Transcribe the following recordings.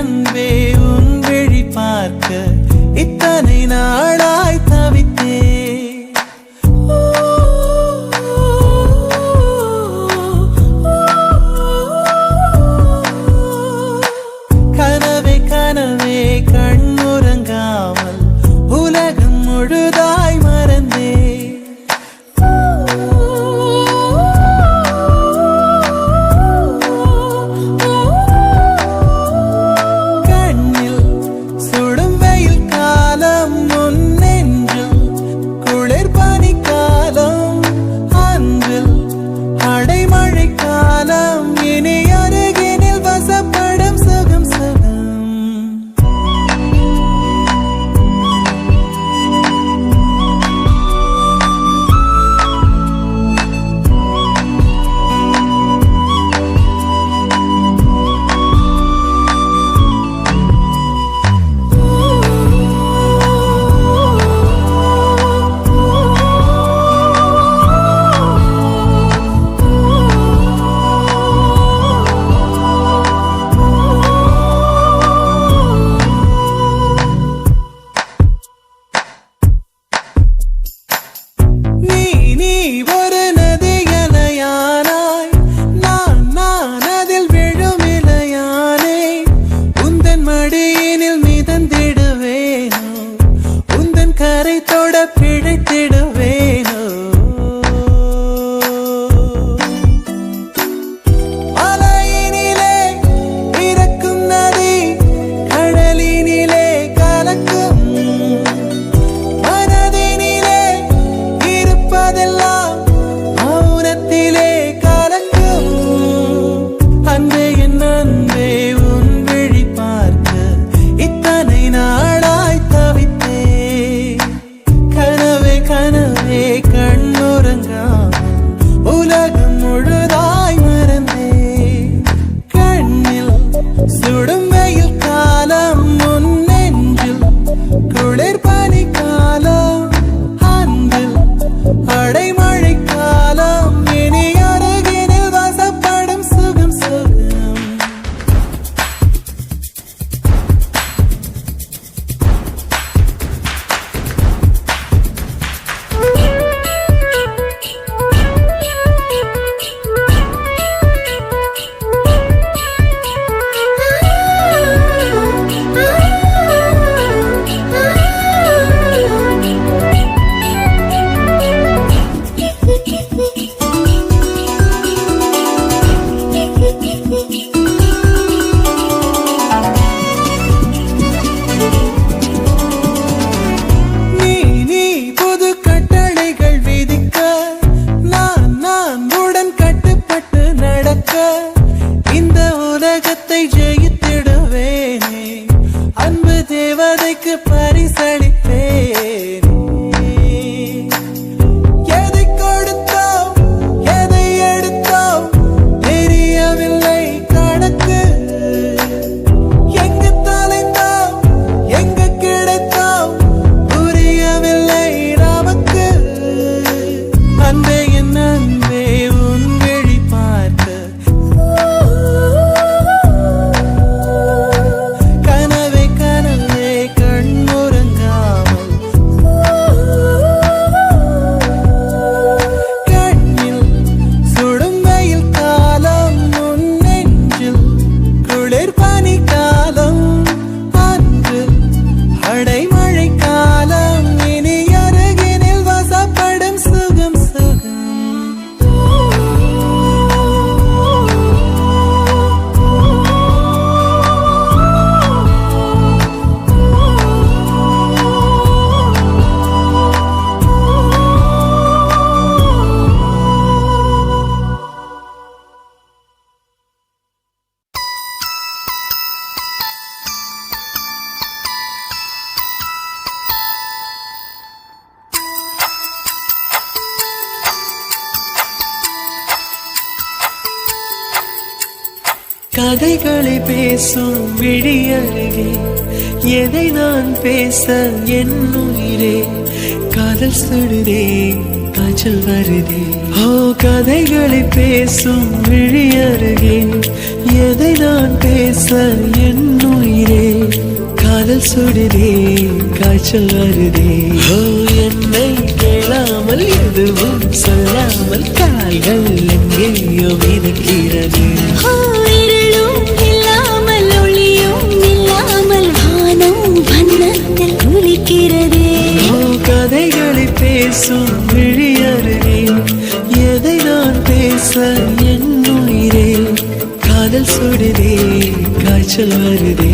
அன்பே உன் விழி பார்க்க இத்தனை நாளாய் தவித்தே கனவே கனவே கண்ணுறங்காமல் உலகம் முழுதாய் மறந்தே கதைகளை பேசும் விழி அருகே எதை நான் பேச என் உயிரே காதல் சுடுதே காய்ச்சல் வருதே. ஓ கதைகளை பேசும் விழி அருகே எதை நான் பேச என் உயிரே காதல் சுடுதே காய்ச்சல் வருதே ஓ என்னை கேளாமல் எதுவும் சொல்லாமல் கால்கள் எங்கேயோ மிதக்கிறது இருளும் இல்லாமல் ஒளியும் இல்லாமல் வானம் வண்ணத்தில் குளிக்கிறதே கதைகளை பேசும் விழியருகே எதை நான் பேச என் உயிரே காதல் சுடுதே காய்ச்சல் வருதே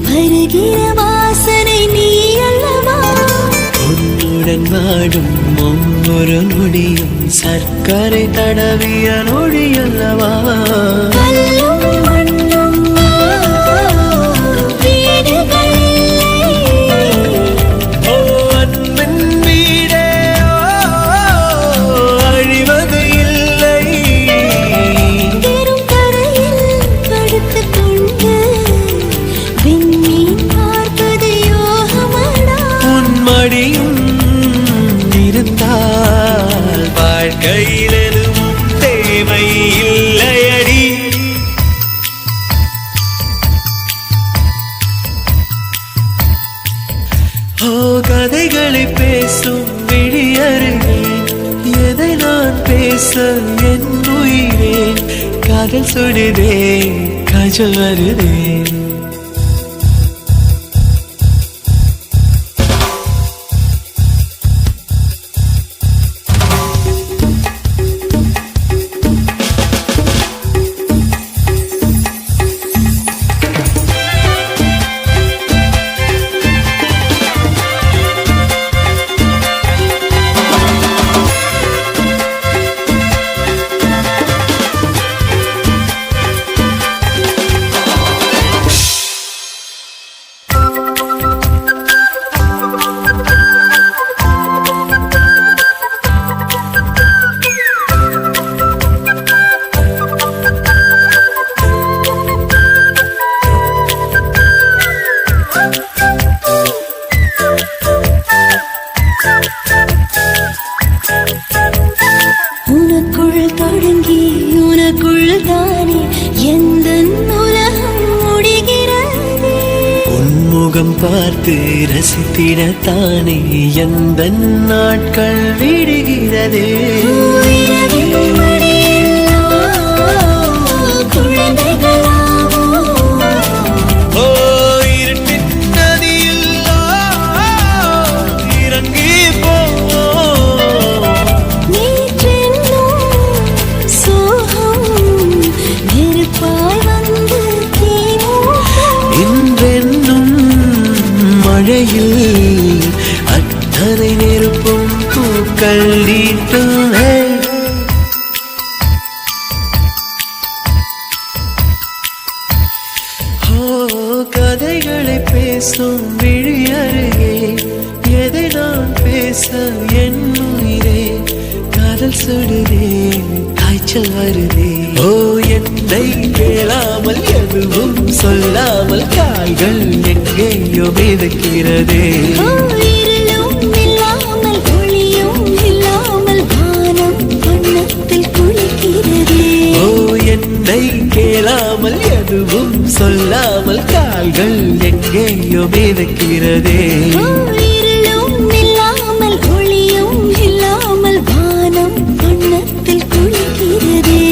வருகிற வாசனை நீ அல்லவா உன்னுடன் வாடும் ஒவ்வொரு நொடியும் சர்க்கரை தடவிய நொடி அல்லவா வாழ்க்கையில் எதுவும் தேவை இல்லையடி கதைகளை பேசும் விழியருகே எதை நான் பேச என் உயிரே காதல் சுடுதே காய்ச்சல் வருதே முகம் பார்த்து ரசித்திடத்தானே எந்த நாட்கள் விடுகிறதே மழையில் அத்தனை நெருப்பும் பூக்கள் நீட்டுமே கதைகளை பேசும் விழியருகே எதை நான் பேச என் உயிரே காதல் சுடுதே காய்ச்சல் வருதே ஓ என்னை கேளாமல் எதுவும் சொல்லாமல் கால்கள் எங்கேயோ மிதக்கிறதே இருளும் இல்லாமல் ஒளியும் இல்லாமல் வானம் வண்ணத்தில் குளிக்கிறதே ஓ என்னை கேளாமல் எதுவும் சொல்லாமல் கால்கள் எங்கேயோ மிதக்கிறதே இருளும் இல்லாமல் ஒளியும் இல்லாமல் வானம் வண்ணத்தில் குளிக்கிறதே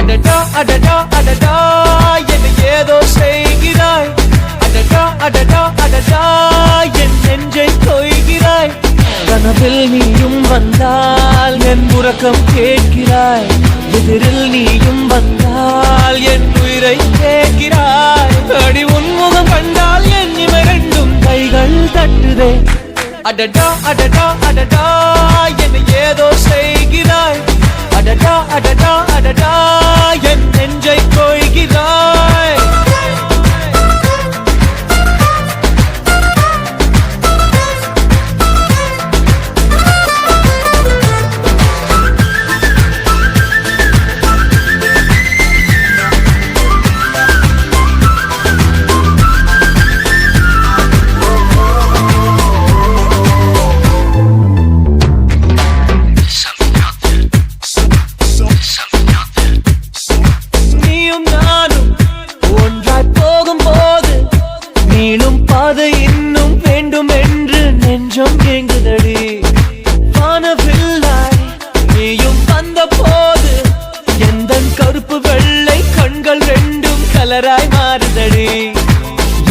அடடா அடடா அடடா என்னை ஏதோ செய்கிறாய். அடடா அடடா அடடா என் நெஞ்சை கொய்கிறாய். கனவில் நீயும் வந்தால் என் உறக்கம் கேட்கிறாய். எதிரில் நீயும் வந்தால் என் உயிரை கேட்கிறாய். அடி உன்முகம் கண்டால் என் இமை ரெண்டும் கைகள் தட்டுதே. அடடா அடடா அடடா என்னை ஏதோ செய்கிறாய். அடடா அடடா அடடா என் நெஞ்சை கொய்கிறாய்.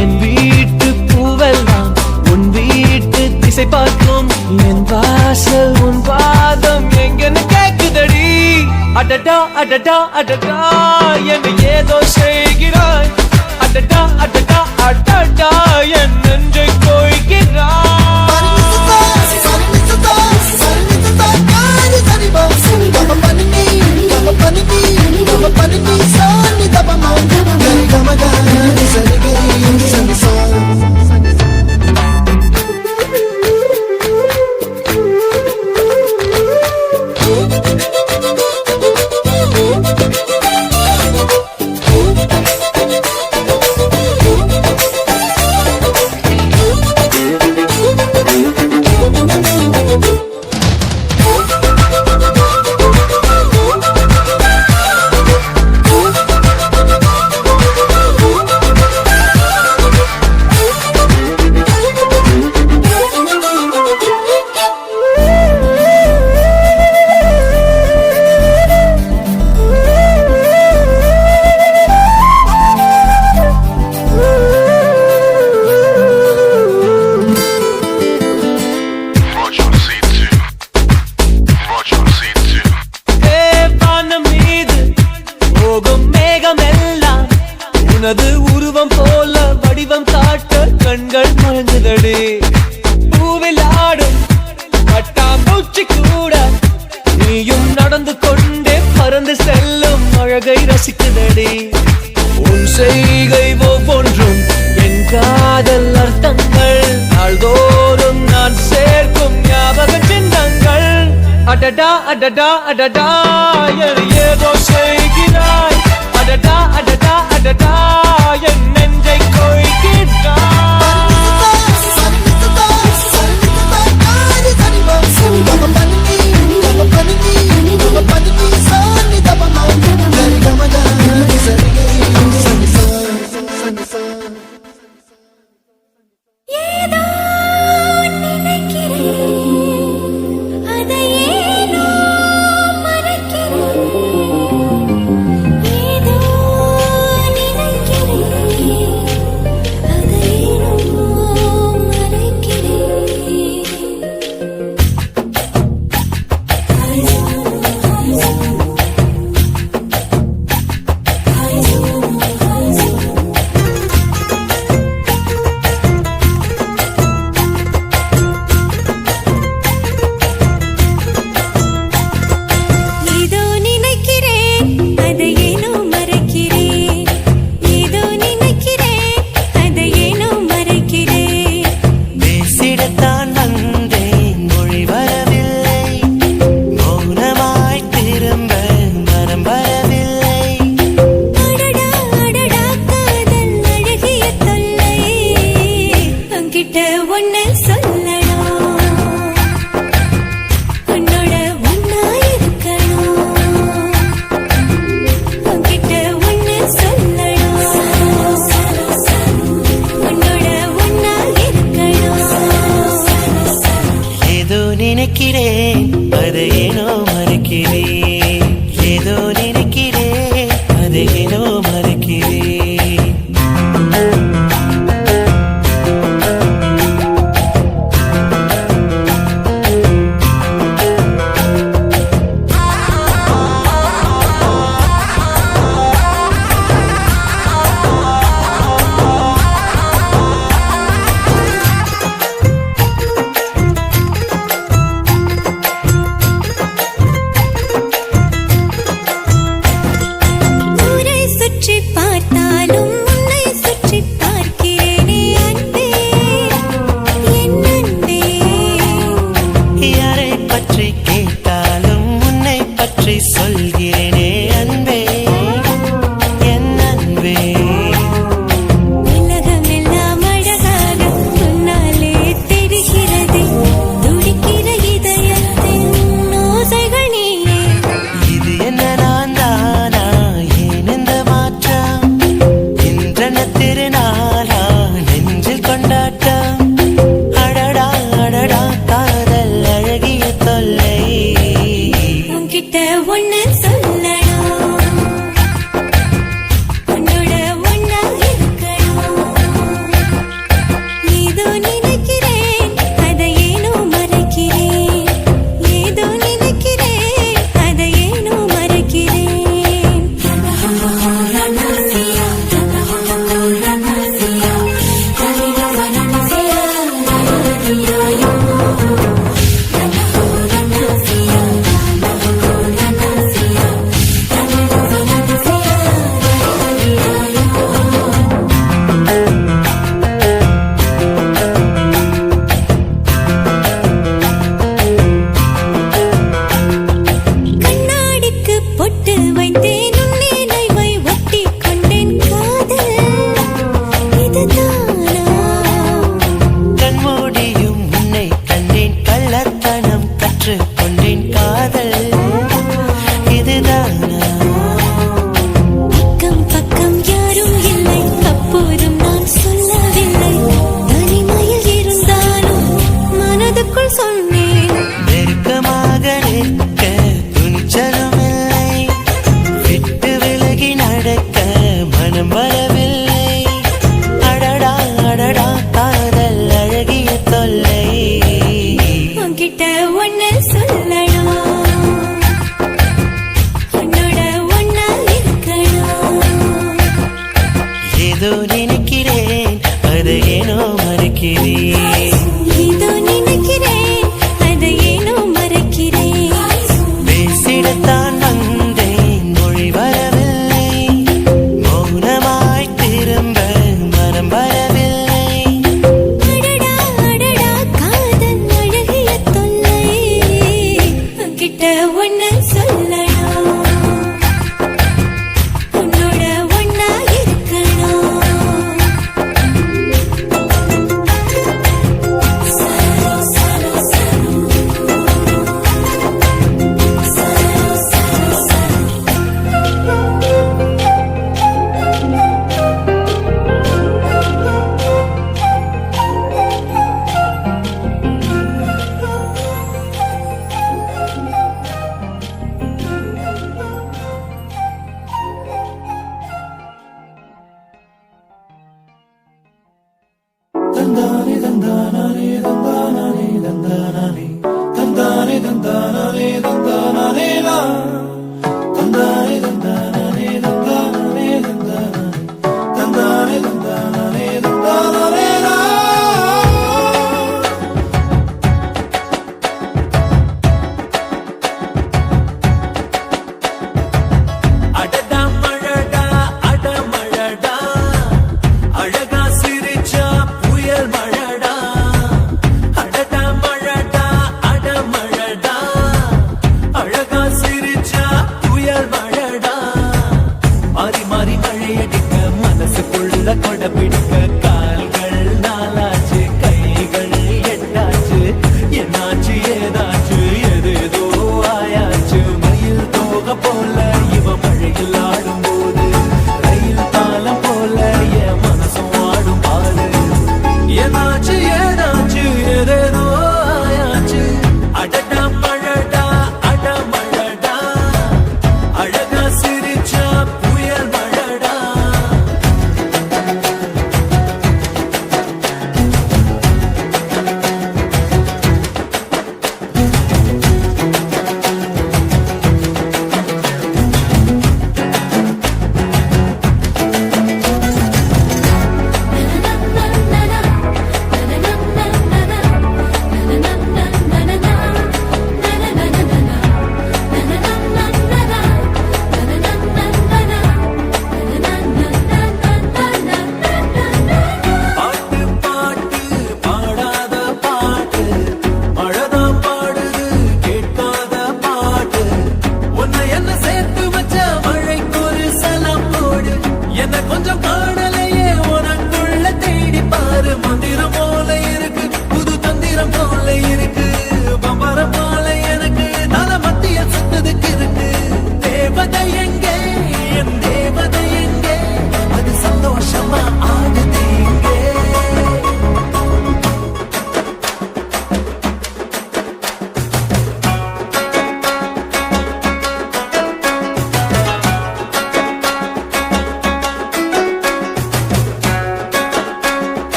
என் வீட்டு பூவெல்லாம் உன் வீட்டு திசை பார்க்கும். என் வாசல் உன் பாதம் எங்கன்னு கேக்குதடி. அடடா அடடா அடடா என்னை ஏதோ செய்கிறாய். அடடா அடடா அடடா என் நெஞ்சை கொய்கிறாய். உனது உருவம் போல வடிவம் காட்ட கண்கள் மயங்குதடி. பூவில் ஆடும் பட்டாம்பூச்சி கூட நீயும் நடந்து கொண்டே பறந்து செல்லும் அழகை ரசிக்குதடி. உன் செய்கை ஒவ்வொன்றும் என் காதல் அர்த்தங்கள். நாள்தோறும் நான் சேர்க்கும் ஞாபக சின்னங்கள். அடடா அடடா அடடா ஏதோ செய்கிறாய். அடடா அடடா அடடா என் நெஞ்சை கொய்கிறாய். ஏதோ நினைக்கிறேன் அதை ஏனோ மறக்கிறேன். ஏதோ நினைக்கிறேன், அதை ஏனோ மறக்கிறேன்.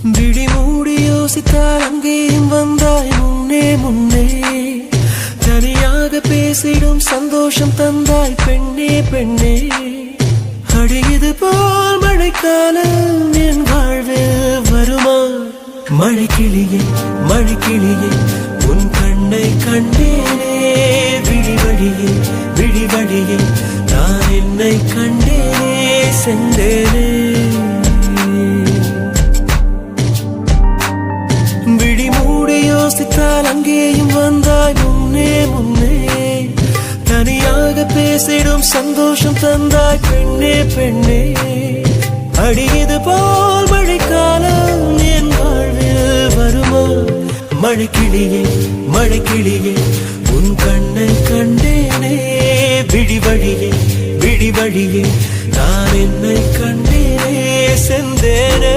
விழி மூடி யோசித்தால் அங்கேயும் வந்தாய் முன்னே முன்னே. தனியாக பேசிடும் சந்தோஷம் தந்தாய் பெண்ணே பெண்ணே. அடியது போல் மழைக்காலம் என் வாழ்வில் வருமா? மழைக்கிளியே மழைக்கிளியே உன் கண்ணை கண்டேனே. விழிவழியே விழிவழியே நான் என்னை கண்டேனே சென்றேனே. விழி மூடி யோசித்தால் அங்கேயும் வந்தாய் முன்னே முன்னே. தனியாக பேசிடும் சந்தோஷம் தந்தாய் பெண்ணே பெண்ணே. அடியது போல் மழைக்காலம் என் வாழ்வில் வருமா? மழைக்கிளியே மழைக்கிளியே உன் கண்ணை கண்டேனே. விழிவழியே விழிவழியே நான் என்னை கண்டேனே சென்றேனே.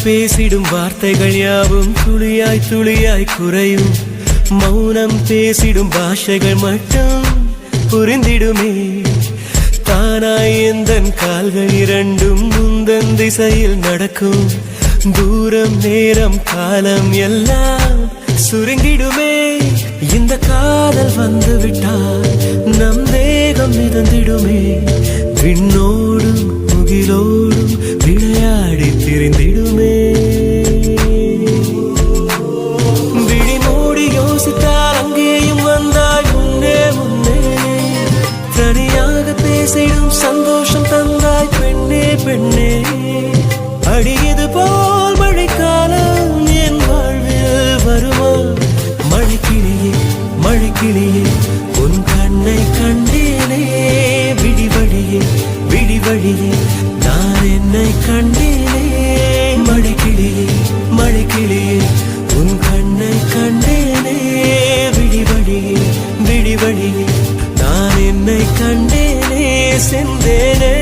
பேசிடும் வார்த்தைகள் யாவும் துளியாய் துளியாய் குறையும். மௌனம் பேசிடும் பாஷைகள் மட்டும் புரிந்திடுமே. தானாய் எந்தன் கால்கள் இரண்டும் முந்தன் திசையில் நடக்கும். தூரம் நேரம் காலம் எல்லாம் சுருங்கிடுமே. இந்த காதல் வந்து விட்டால் நம் தேகம் மிதந்திடுமே. விண்ணோடும் முகிலோடும் விளையாடி திரிந்திடுமே. விழி மூடி யோசித்தால் அங்கேயும் வந்தாய் முன்னே முன்னே. தனியாக பேசிடும் சந்தோஷம் தந்தாய் பெண்ணே பெண்ணே. அடியது போல் மழைக்காலம் என் வாழ்வில் வருமா? மழைக்கிளியே மழைக்கிளியே உன் கண்ணை கண்டேனே. விழிவழியே விழிவழியே நான் என்னை கண்டேனே. மழைக்கிளியே மழைக்கிளியே உன் கண்ணை கண்டேனே. விழிவழியே விழிவழியே நான் என்னை கண்டேனே சென்றேனே.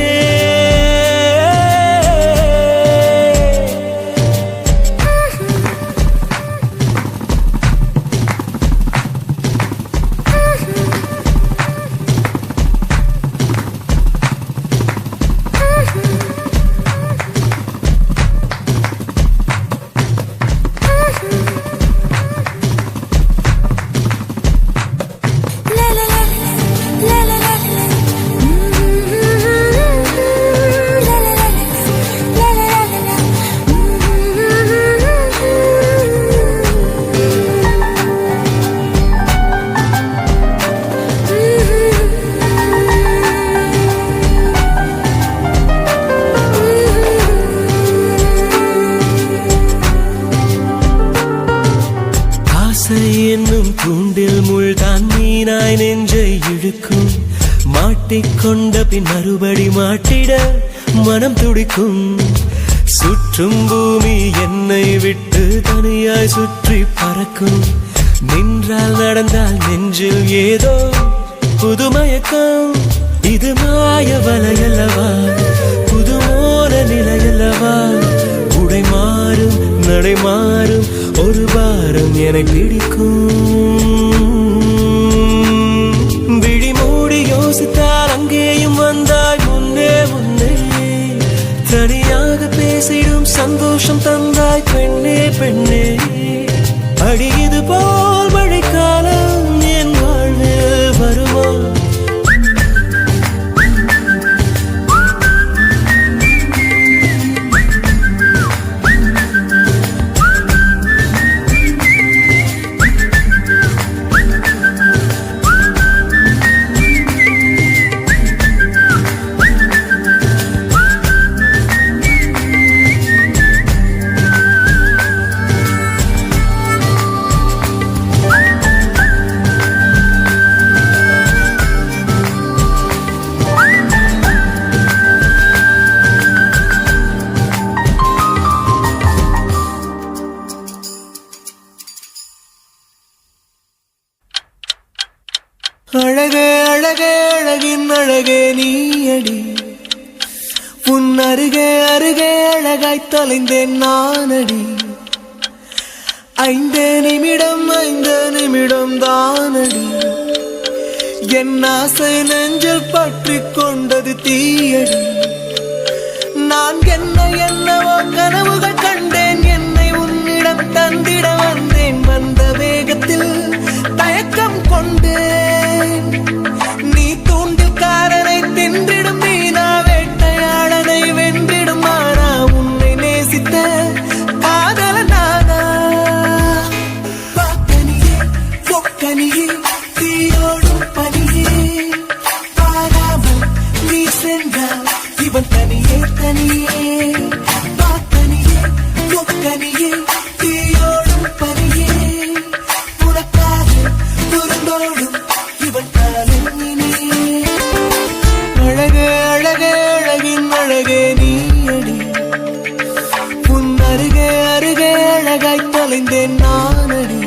என்னும் தூண்டில் முள்தான் மீனாய் நெஞ்சை இழுக்கும். மாட்டிக்கொண்ட பின் மறுபடி மாட்டிட மனம் துடிக்கும். சுற்றும் பூமி என்னை விட்டு தனியாய் சுற்றி பறக்கும். நின்றால் நடந்தால் நெஞ்சில் ஏதோ புதுமயக்கம். இது மாய வலையல்லவா? புதுமோன நிலையல்லவா? உடை மாறும் நடை மாறும் ஒரு பாரம் என பிடிக்கும். விழி மூடி யோசித்தால் அங்கேயும் வந்தாய் முன்னே முன்னே. தனியாக பேசிடும் சந்தோஷம் தந்தாய் பெண்ணே பெண்ணே. அடியது போல் மழைக்காலம் என் வாழ்வில் வருமா? அழகே நீயடி உன் அருகே அருகே அழகாய் தொலைந்தேன் நானடி 5 நிமிடம் தானடி என் ஆசை நெஞ்சில் பற்றிக் கொண்டது தீயடி நான் என்னவோ கனவுகள் கண்டேன் என்னை உன்னிடம் தந்திட வந்தேன் வந்த வேகத்தில் தயக்கம் கொண்டேன் நீ தூண்டில்காரனை தின்றிடும் மீனா வேட்டையாளனை வென்றிடும் மானா உன்னை நேசித்த காதல நானா பாக்கனியே பொக்கனியே தீயோடும் பனியே பாராமல் நீ சென்றால் இவன் தனியே பாக்கனியே பொக்கனியே தீயோடும் பனியே உனக்காக புறந்தோடும் இவன் காலம் இனியே அழகே அழகே அழகின் அழகே நீயடி உன் அருகே அருகே அழகாய் தொலைந்தேன் நானடி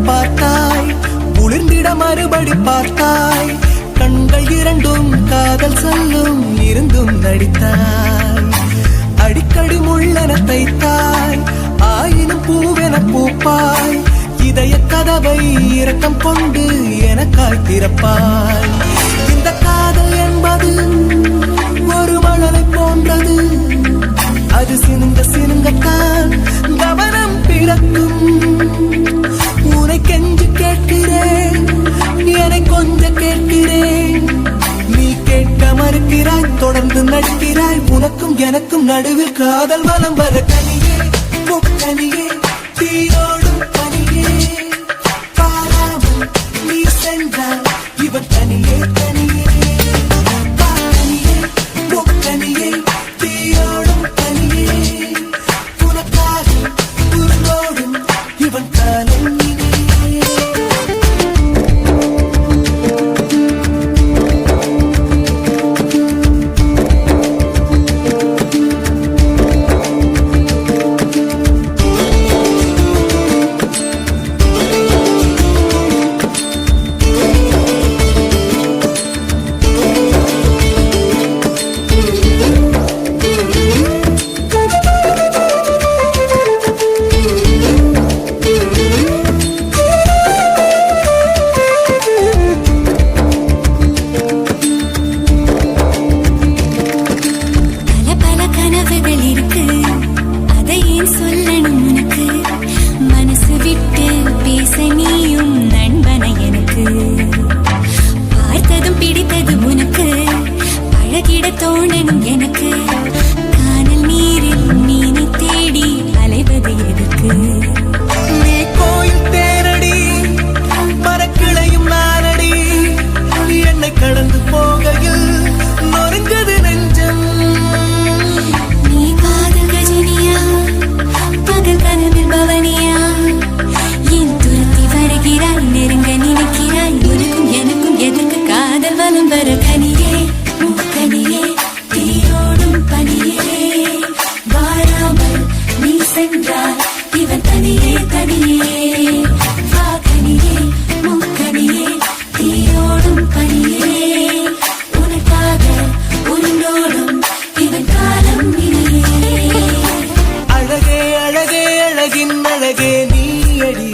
பார்த்தாய் குளிர்ந்திட மறுபடி பார்த்தாய் கண்கள் இரண்டும் காதல் சொல்லும் இருந்தும் நடித்தாய் அடிக்கடி முள்ளென தைத்தாய் ஆயினும் பூவென பூப்பாய் இதய கதவை இரக்கம் கொண்டு எனக்காய் திறப்பாய் இந்த காதல் என்பது ஒரு மழலை போன்றது அது சினுங்கத்தான் கவனம் பிறக்கும் உனை கெஞ்சு கேட்கிறேன் என்னை கொஞ்சம் கேட்கிறேன் நீ கேட்க மறுக்கிறாய் தொடர்ந்து நடிக்கிறாய் உனக்கும் எனக்கும் நடுவில் காதல் வலம் வர கனியே முக்கனியே தீயோடும் பனியே பாராமல் நீ சென்றால் இவன் தனியே பாக்கனியே முக்கனியே தீயோடும் பனியே உனக்காக புறந்தோடும் இவன் காலம் அழகே நீயடி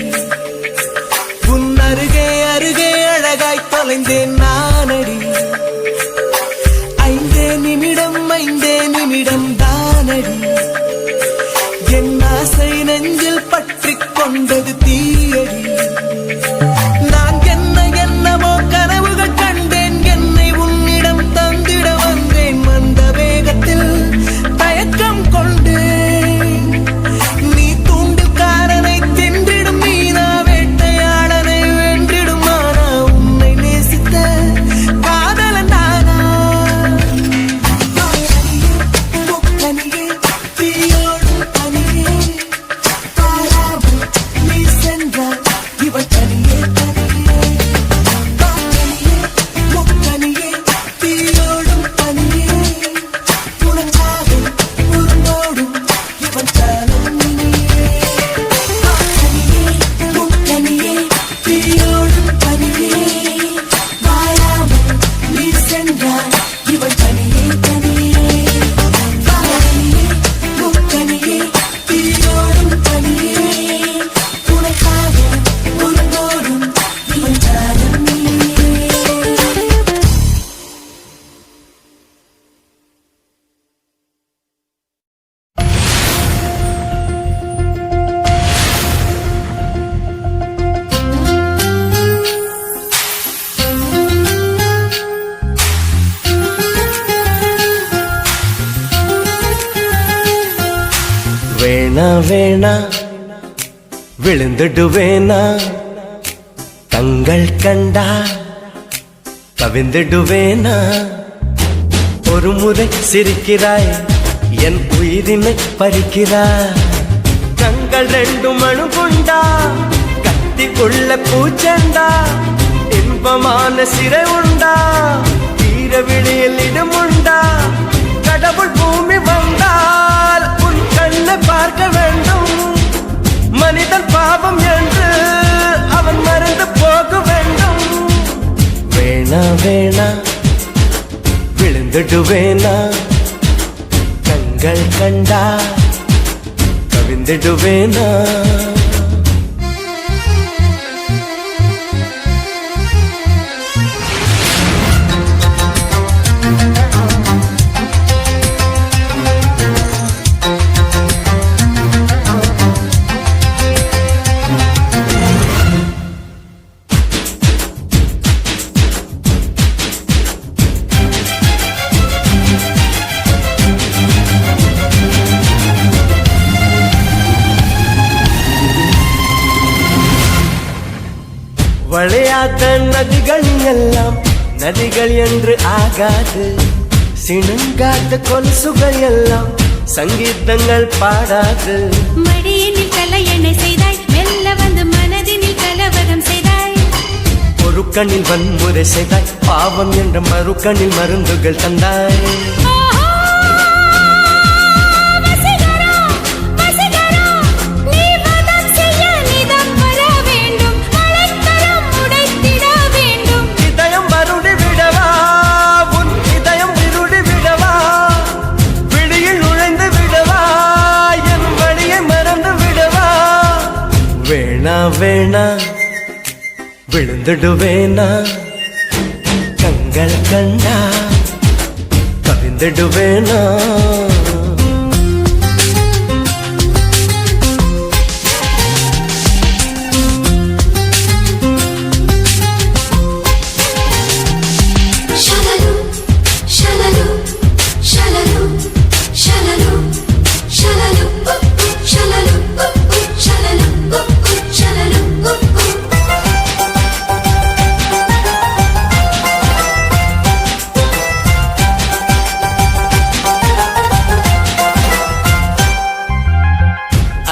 உன் அருகே அருகே அழகாய் தொலைந்தேன் நானடி 5 நிமிடம் தானடி என் ஆசை நெஞ்சில் பற்றிக் கொண்டது தீயடி நான் என்னவோ கனவுகள் கண்டேன் என்னை உன்னிடம் தந்திட வந்தேன் வந்த வேகத்தில் தயக்கம் கொண்டேன் நீ தூண்டில்காரனை தின்றிடும் மீனா வேட்டையாளனை வென்றிடும் மானா உன்னை நேசித்த காதலன் நானா வேணா வேணா விழுந்துடுவேனா தங்கள் கண்டா கவிந்துடுவேனா ஒரு முறை சிரிக்கிறாய் என் உயிரினை பறிக்கிறாய் கண்கள் ரெண்டும் அணுகுண்டா கத்தி உள்ள பூச்சண்டா இன்பமான சிறை உண்டா தீர விழியில் இடமுண்டா கடவுள் பூமி வந்தால் உன் கண்ணை பார்க்க வேண்டும் மனிதன் பாவம் என்று அவன் மறந்து போக வேண்டும் வேணா வேணா விழுந்துடுவேனா கண்கள் கண்டா கவிந்துடுவேனா வளையாத நதிகள் எல்லாம் நதிகள் என்று ஆகாது சிணுங்காத கொலுசுகள் எல்லாம் சங்கீதங்கள் பாடாது மடியினில் கலையணை செய்தாய் மெல்ல வந்து மனதினில் கலவரம் செய்தாய் ஒரு கண்ணில் வன்முறை செய்தாய் பாவம் என்ற மறுக்கண்ணில் மருந்துகள் தந்தாய் வேணா வேணா விழுந்துடுவேனா கண்கள் கண்டா கவிந்துடுவேனா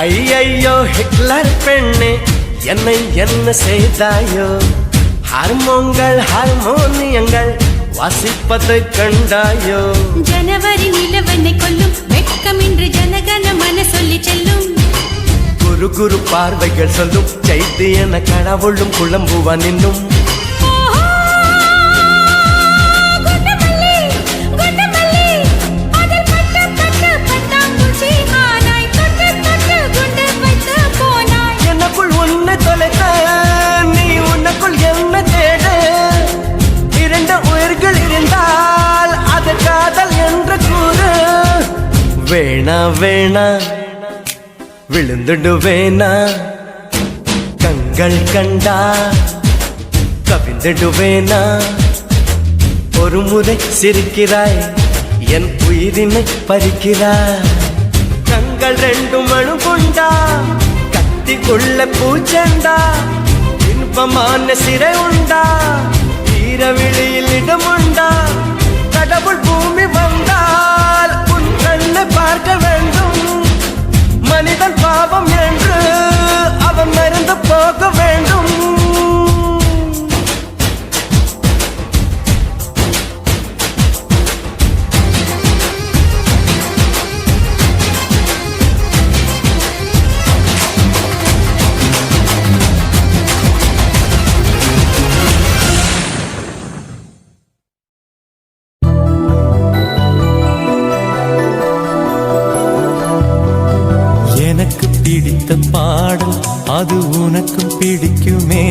ஐயையோ ஹிட்லர் பெண்ணே என்னை என்ன செய்தாயோ ஹார்மோனியங்கள் வாசிப்பதை கண்டாயோ ஜனவரி நிலவனை கொல்லும் வெட்கம் இன்று ஜனகன மன சொல்லி செல்லும் குரு குரு பார்வைகள் சொல்லும் செய்தி என கடவுளும் குழம்புவான் இன்னும் வேணா வேணா விழுந்துடுவேனா கண்கள் கண்டா கவிந்துடுவேனா ஒரு முறை சிரிக்கிறாய் என் உயிரினை பறிக்கிறாய் கண்கள் ரெண்டும் அணுகுண்டா கத்தி உள்ள பூச்சண்டா இன்பமான சிறை உண்டா தீர விழியில் இடமுண்டா கடவுள் பூமி வந்தால் உன் கண்ணை பார்க்க வேண்டும் மனிதன் பாவம் என்று அவன் மறந்து போக வேண்டும் பிடித்த பாடல் அது உனக்கும் பிடிக்குமே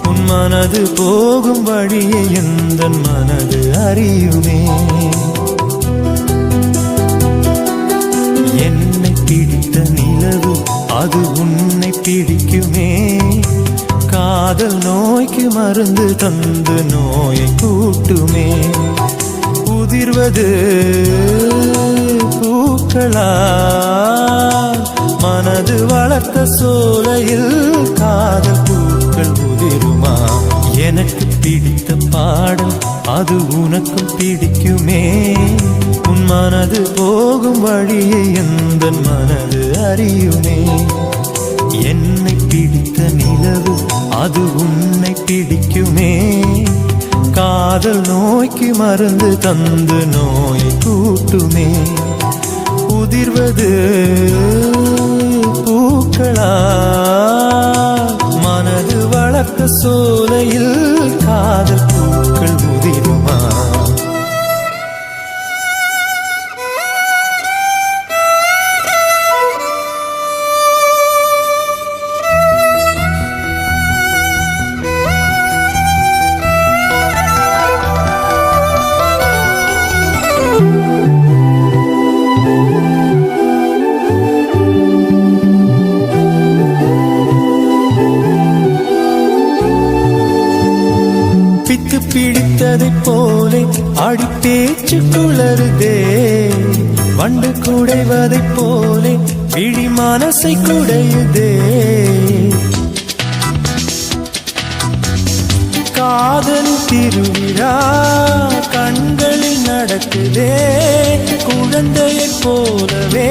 உன் மனது போகும் வழியை எந்த மனது அறியுமே என்னை பிடித்த நிலவு அது உன்னை பிடிக்குமே காதல் நோய்க்கு மருந்து தந்து நோயை கூட்டுமே உதிர்வது பூக்களா வளர்த்த சோலையில் காதல் பூக்கள் உதிருமா? எனக்கு பிடித்த பாடல் அது உனக்கும் பிடிக்குமே. உன் மனது போகும் வழியை எந்த மனது அறியுமே. என்னை பிடித்த நிலவு அது உன்னை பிடிக்குமே. காதல் நோய்க்கு மருந்து தந்து நோயை கூட்டுமே. உதிர்வது பூக்களா? மனது வளர்த்த சோலையில் காதல் பூக்கள் உதிருமா? பித்து பிடித்ததை போலே அடி பேச்சு குளறுதே. வண்டு குடைவதை போலே விழி மனசை குடையுதே. காதல் திருவிழா கண்களில் நடக்குதே. குழந்தையைப் போலவே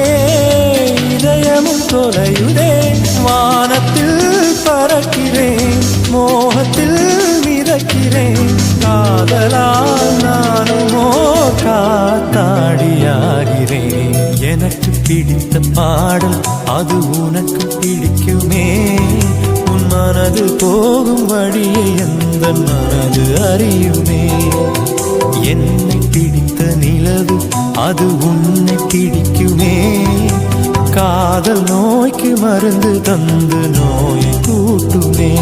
இதயமும் தொலையுதே. வானத்தில் பறக்கிறேன், மோகத்தில் மிதக்கிறேன். காதலால் நானுமோ காத்தாடியாகிறேன். எனக்கு பிடித்த பாடல் அது உனக்கு பிடிக்குமே. உன் மனது போகும் வழியை எந்த மனது அறியுமே. என்னை பிடித்த நிலவு அது உன்னை பிடிக்குமே. காதல் நோய்க்கு மருந்து தந்து நோயை கூட்டுமே.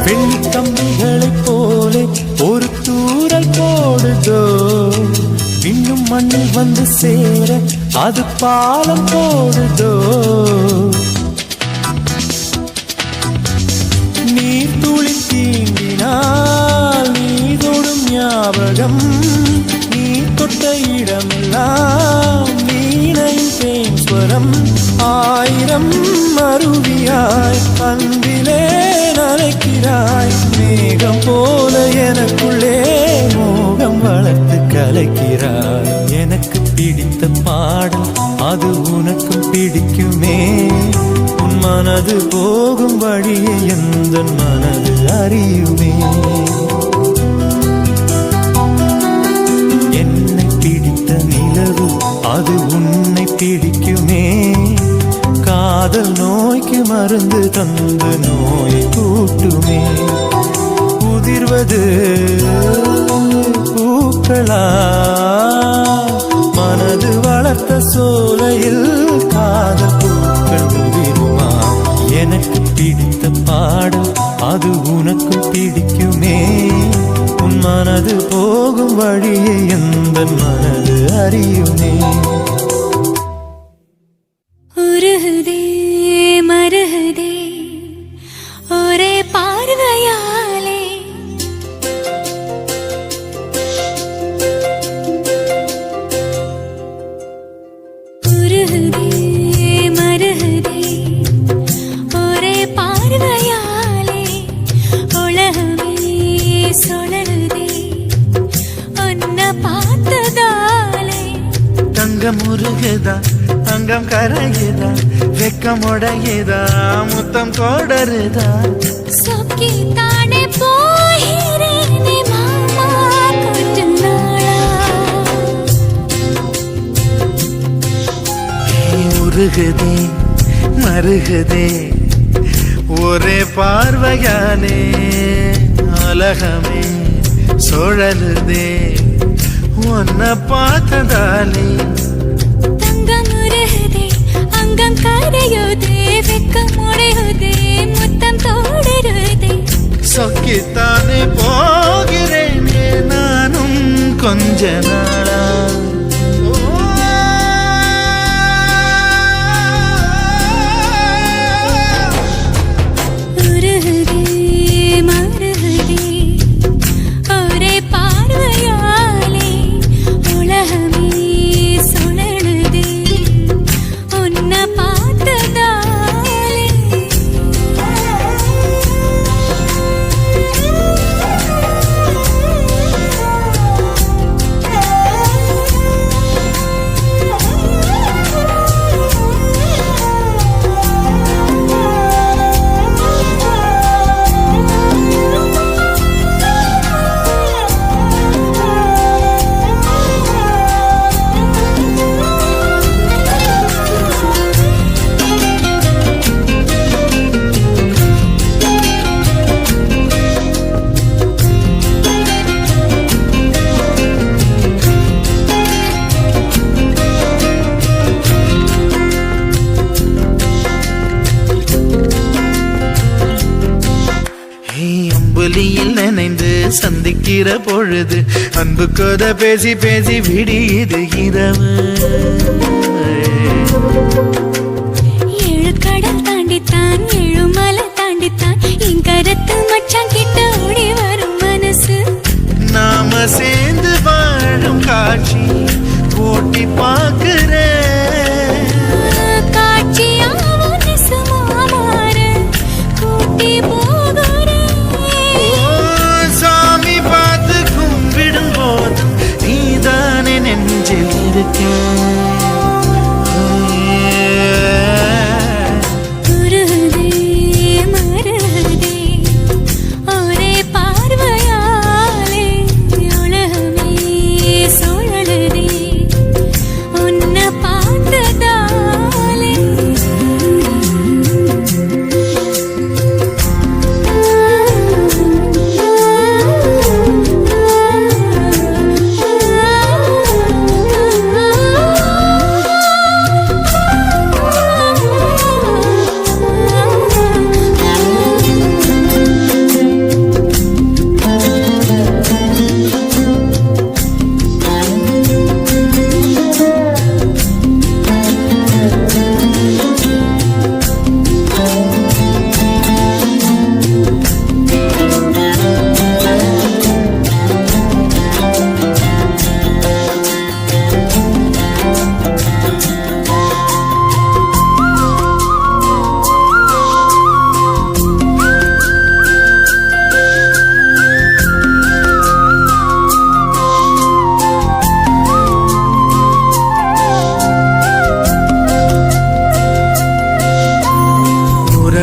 வெள்ளிக்கம்பிகளைப் போலே ஒரு தூரல் போடுதோ. இன்னும் மண்ணில் வந்து சேர அது பாலம் போடுதோ. நீர் துளி தீண்டினால் நீ தொடும் ஞாபகம். நீ தொட்ட இடமெல்லாம் வீணையின் தேன் ஸ்வரம். ஆயிரம் அருவியாய் அன்பிலே நனைக்கிறாய். மேகம் போல எனக்குள்ளே மோகம் வளர்த்து கலைக்கிறாய். எனக்கு பிடித்த பாடல் அது உனக்கும் பிடிக்குமே. உன் மனது போகும் வழியை எந்த மனது அறியுமே. என்னை பிடித்த நிலவு அது உன்னை பிடிக்குமே. காதல் நோய்க்கு மருந்து தந்து நோயை கூட்டுமே. உதிர்வது பூக்களா? மனது வளர்த்த சோலையில் காதல் பூக்கள் உதிருமா? எனக்கு பிடித்த பாடல் அது உனக்கு பிடிக்குமே. உன் மனது போகும் வழியை எந்த மனது அறியுமே. உருகுதே மருகுதே ஒரே பார்வையாலே. உருகுதே மருகுதே ஒரே பார்வையாலே. உலகமே சுழலுதே உன்னை பார்த்ததாலே. தங்கம் உருகுதா, அங்கம் கரையுதா, வெக்கம் உடையுதா, முத்தம் கோடருதா. சொக்கி தானே போகிறேனே மாமா கொஞ்ச நாளா. உருகுதே மருகுதே ஒரே பார்வையாலே. உலகமே சுழலுதே உன்னை பார்த்ததாலே. தங்கம் உருகுதே அங்கம் கரையுதே, வெக்கம் உடையுதே, முத்தம் தோடுருதே. சொக்கித்தானே போகிறேனே நானும் கொஞ்ச நாளா நினைந்து சந்திக்கிற பொழுது அன்பு கதை பேசி பேசி விடியுது இரவு. ஏழு கடல் தாண்டித்தான் ஏழு மலை தாண்டித்தான் என் கருத்து மச்சான் கிட்ட ஓடி வரும் மனசு. நாம சேர்ந்து வாழும் காட்சி போட்டி பார்க்கிறேன்.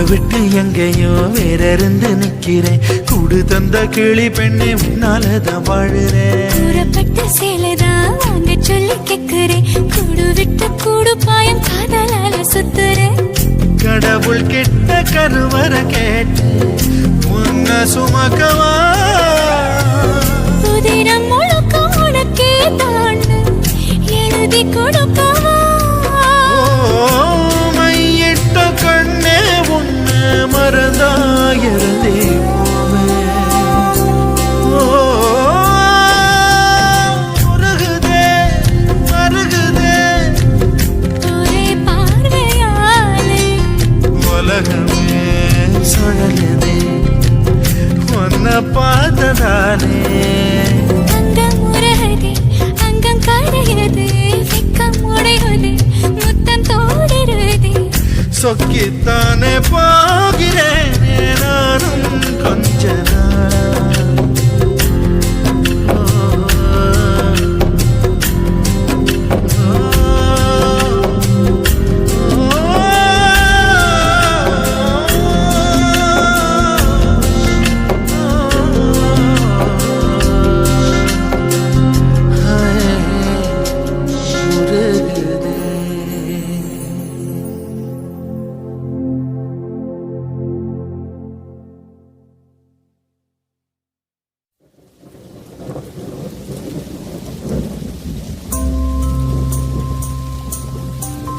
விட்டு எங்கேயோ வேற இருந்து நிக்கிறேன். கூடு தந்த கிளி பெண்ணே உன்னாலதான் வாழுறேன். கூறப்பட்ட சேலைதான் வாங்க சொல்லி கேக்குறேன். கூடு விட்டு கூடு பாயம் காதலால சுத்துறேன். கடவுள் கிட்ட கருவற கேட்டு உன்ன சுமக்கவா. உதிரம் முழுக்க உனக்கே தான் எழுதி கொடுக்கவா. மையிட்ட கண்ணே உன்ன மறந்தாயிருந்தே பார்த்ததானே. அங்கம் உருகுதே அங்கம் கரையுது வெக்கம் உடையுது முத்தம் தோடுருதே. சொக்கித்தானே போகிறேன் நானும் கொஞ்ச நாள்.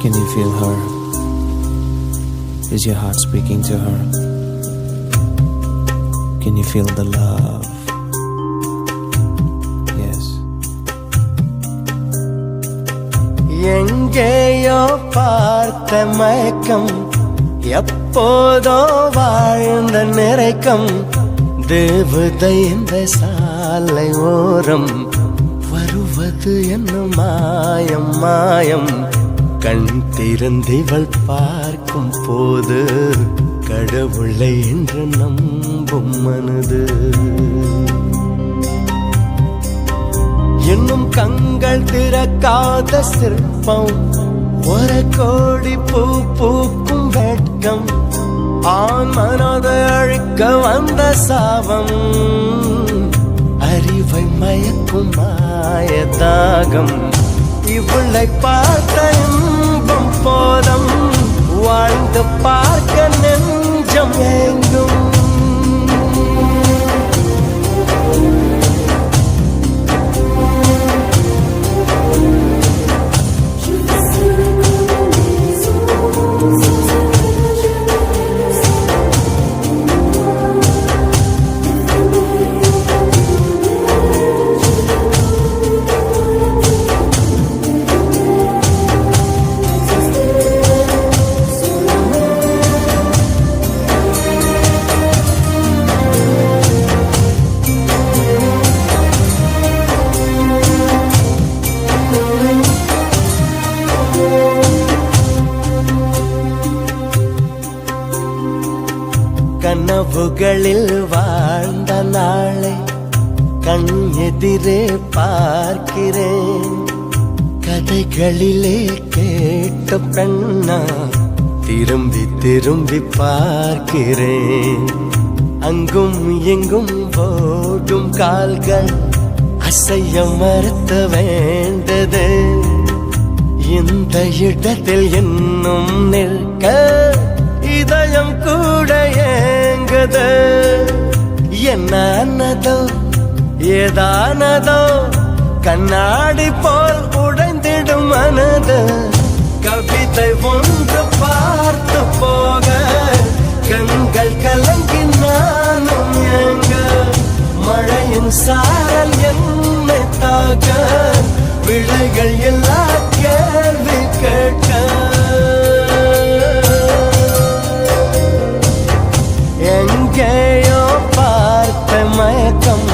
Can you feel her? Is your heart speaking to her? Can you feel the love? Yes. எங்கேயோ பார்த்த மயக்கம் எப்போதோ வாழ்ந்த நிறைக்கம் தேவதை இந்த சாலை ஓரம் வருவது என்ன மாயம் மாயம் கண் திறந்திவள் பார்க்கும் போது கடவுளை என்று நம்பும் மனது இன்னும் கண்கள் திறக்காத சிற்பம் ஒரு கோடி பூ பூக்கும் வெட்கம் ஆண் மனதை அழிக்க வந்த சாபம் அறிவை மயக்கும் மாயதாகம் இவளை பார்த்த இன்பம் போதும் வாழ்ந்து பார்க்க நெஞ்சம் ஏங்கும் கனவுகளில் வாழ்ந்த நாளை கண் எதிரே பார்க்கிறேன் கதைகளிலே கேட்ட பெண்ணா திரும்பி திரும்பி பார்க்கிறேன் அங்கும் எங்கும் ஓடும் கால்கள் அசைய மறுத்த வேண்டது இந்த இடத்தில் இன்னும் நிற்க இதயம் கூட ஏங்குது என்னதோ ஏதானதோ கண்ணாடி போல் உடைந்திடும் மனது கவிதை ஒன்று பார்த்து போக கண்கள் கலங்கி நானும் ஏங்க மழையின் சாரல் என்னை தாக்க விளைகள் எல்லா கேள்வி கேட்க எங்கேயோ பார்த்த மயக்கம்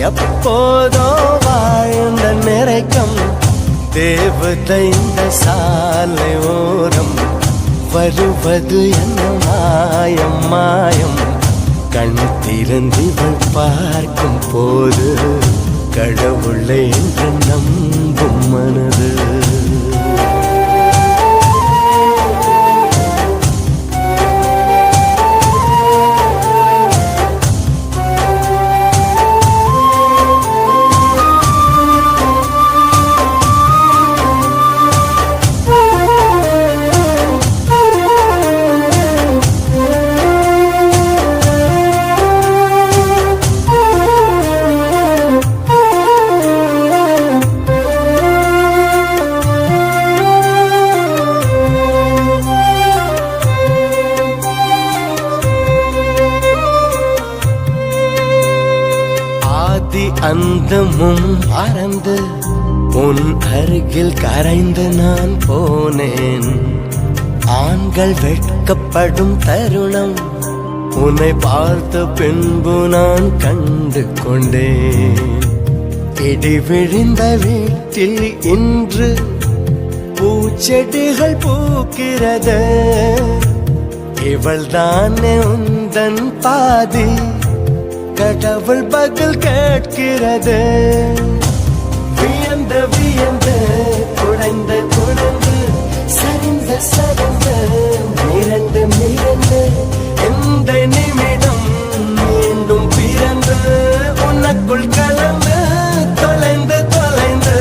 எப்போதோ வாழ்ந்த நிறைக்கம் தேவதை இந்த சாலை ஓரம் வருவது என்ன மாயம் மாயம் கண் திறந்திவள் பார்க்கும் போது கடவுளை என்று நம்பும் மனது அந்தமும் மறந்து உன் அருகில் கரைந்து நான் போனேன் ஆண்கள் வெட்கப்படும் தருணம் உன்னை பார்த்த பின்பு நான் கண்டு கொண்டேன் இடி விழுந்த வீட்டில் இன்று பூச்செடிகள் பூக்கிறது இவள் தானே உந்தன் பாதி கடவுள் பதில் கேட்கிறது வியந்து வியந்து குடைந்து குடைந்து சரிந்து சரிந்து மிரண்டு மிரண்டு எந்த நிமிடம் மீண்டும் பிறந்து உனக்குள் கலந்து தொலைந்து தொலைந்து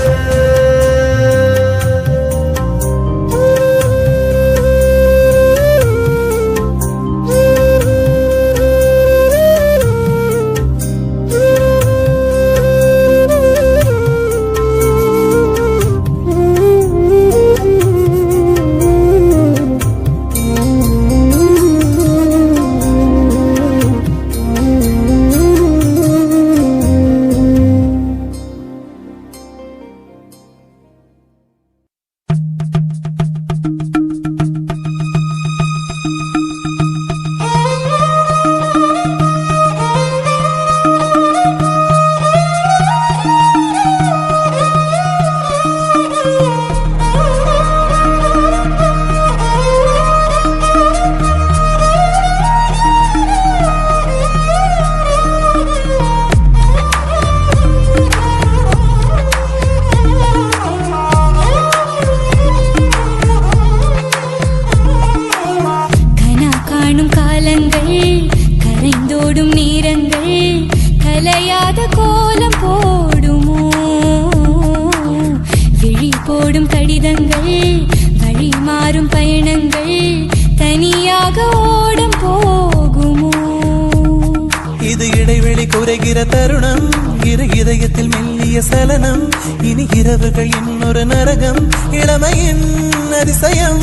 போடும் நேரங்கள் கலையாத கோலம் போடுமோ விழி போடும் கடிதங்கள் வழி மாறும் பயணங்கள் தனியாக ஓடும் போகுமோ இது இடைவெளி குறைகிற தருணம் இரு இதயத்தில் மெல்லிய சலனம் இனி இரவுகள் இன்னொரு நரகம் இளமையின் அதிசயம்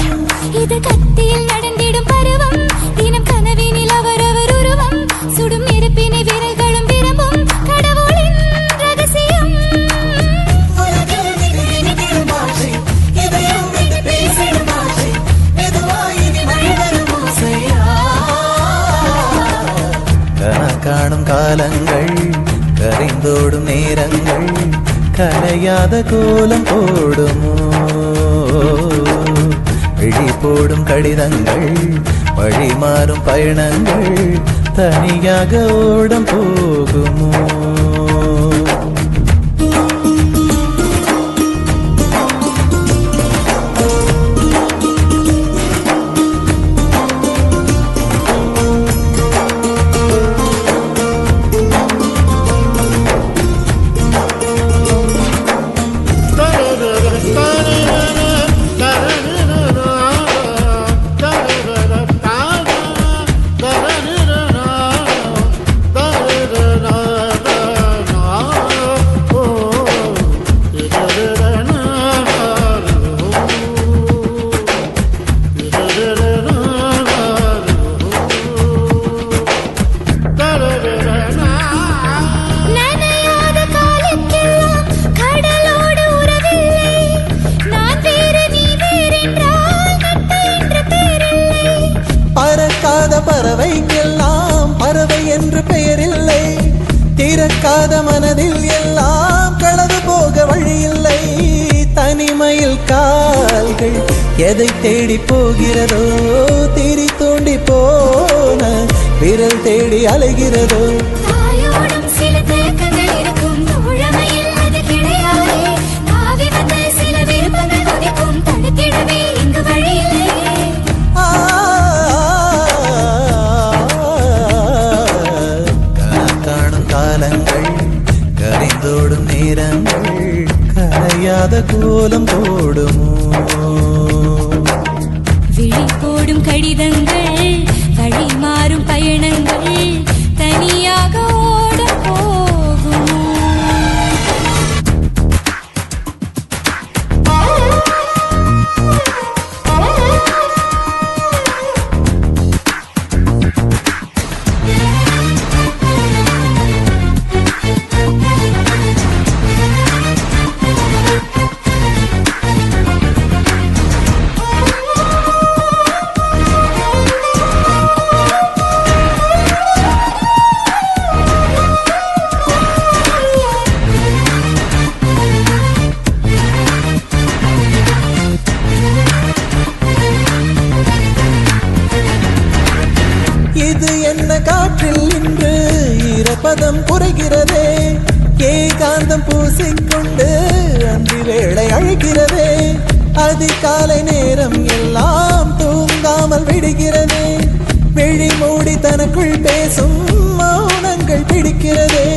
இது கத்தியில் நடந்திடும் பருவம் தினம் கனவினில் அவரவர் உருவம் சுடும் நெருப்பினை விரல்களும் விரும்பும் கடவுளின் ரகசியம் காணும் காலங்கள் கரைந்தோடும் நேரங்கள் கரையாத கோலம் போடுமோ விழி போடும் கடிதங்கள் வழி மாறும் பயணங்கள் தனியாக ஓடம் போகுமோ பறவைக்கெல்லாம் பறவை என்று பெயரில்லை திறக்காத மனதில் எல்லாம் களவு போக வழியில்லை தனிமையில் கால்கள் எதை தேடி போகிறதோ திரி தோண்டி போன விரல் தேடி அலைகிறதோ சில தயக்கங்கள் இருக்கும் தோழமையில் அது கிடையாது தாவி வந்த சில விருப்பங்கள் கொதிக்கும் தடுத்திடவே இங்கு வழியில்லை கரைந்தோடும் நேரங்கள் கரையாத கோலம் போடுமோ விழி போடும் கடிதங்கள் வழி மாறும் பயணங்கள் தனியாக ஓட போகுமோ இது என்ன காற்றில் இன்று ஈரப்பதம் குறைகிறதே ஏகாந்தம் பூசிக்கொண்டு அந்தி வேளை அழைக்கிறதே அதிகாலை நேரம் எல்லாம் தூங்காமல் விடுகிறதே விழி மூடி தனக்குள் பேசும் மௌனங்கள் பிடிக்கிறதே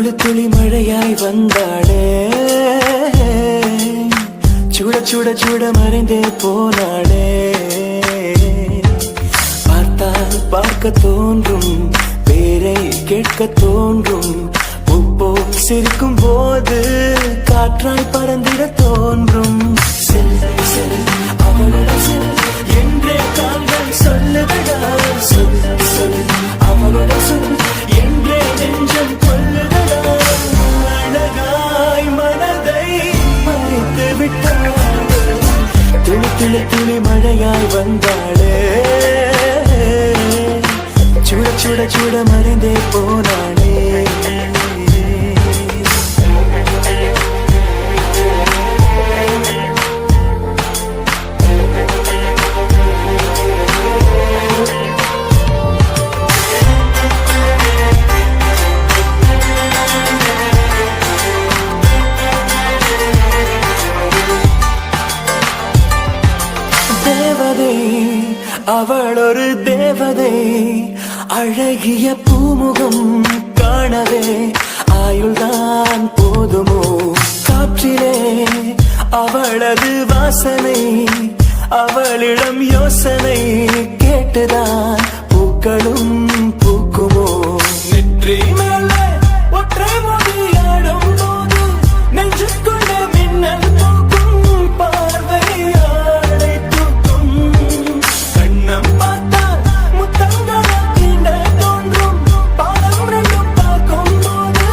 துளி துளி மழையாய் வந்தாளே சுட சுட சுட மறைந்தே போனாளே பார்த்தால் பார்க்க தோன்றும் பேரை கேட்க தோன்றும் உப்போ சிரிக்கும் போது காற்றாய் பறந்திட தோன்றும் செல் செல் அவளுடன் செல் என்றே கால்கள் சொல்லுதடா சொல் சொல் அவளுடன் சொல் என்றே நெஞ்சம் கொல்லுதடா அழகாய் மனதை மறைத்து விட்டாள் துளி துளி துளி மழையாய் வந்தாளே சுட சுட சுட மறைந்தே போனாளே தேவதை அவள் ஒரு தேவதை அழகிய பூமுகம் காணவே ஆயுள்தான் போதுமோ காற்றிலே அவளது வாசனை அவளிடம் யோசனை கேட்டுதான் பூக்களும் பூக்குமோ நெற்றி மேலே ஒற்றை மொழியாடும் போது நெஞ்சுக்குள்ள மின்னல் தூக்கும் பார்வையாளை தூக்கும் கண்ணம் பார்த்தால் முத்தங்களை தீண்ட தோன்றும் பாலம் ரெண்டும் பார்க்கும் போது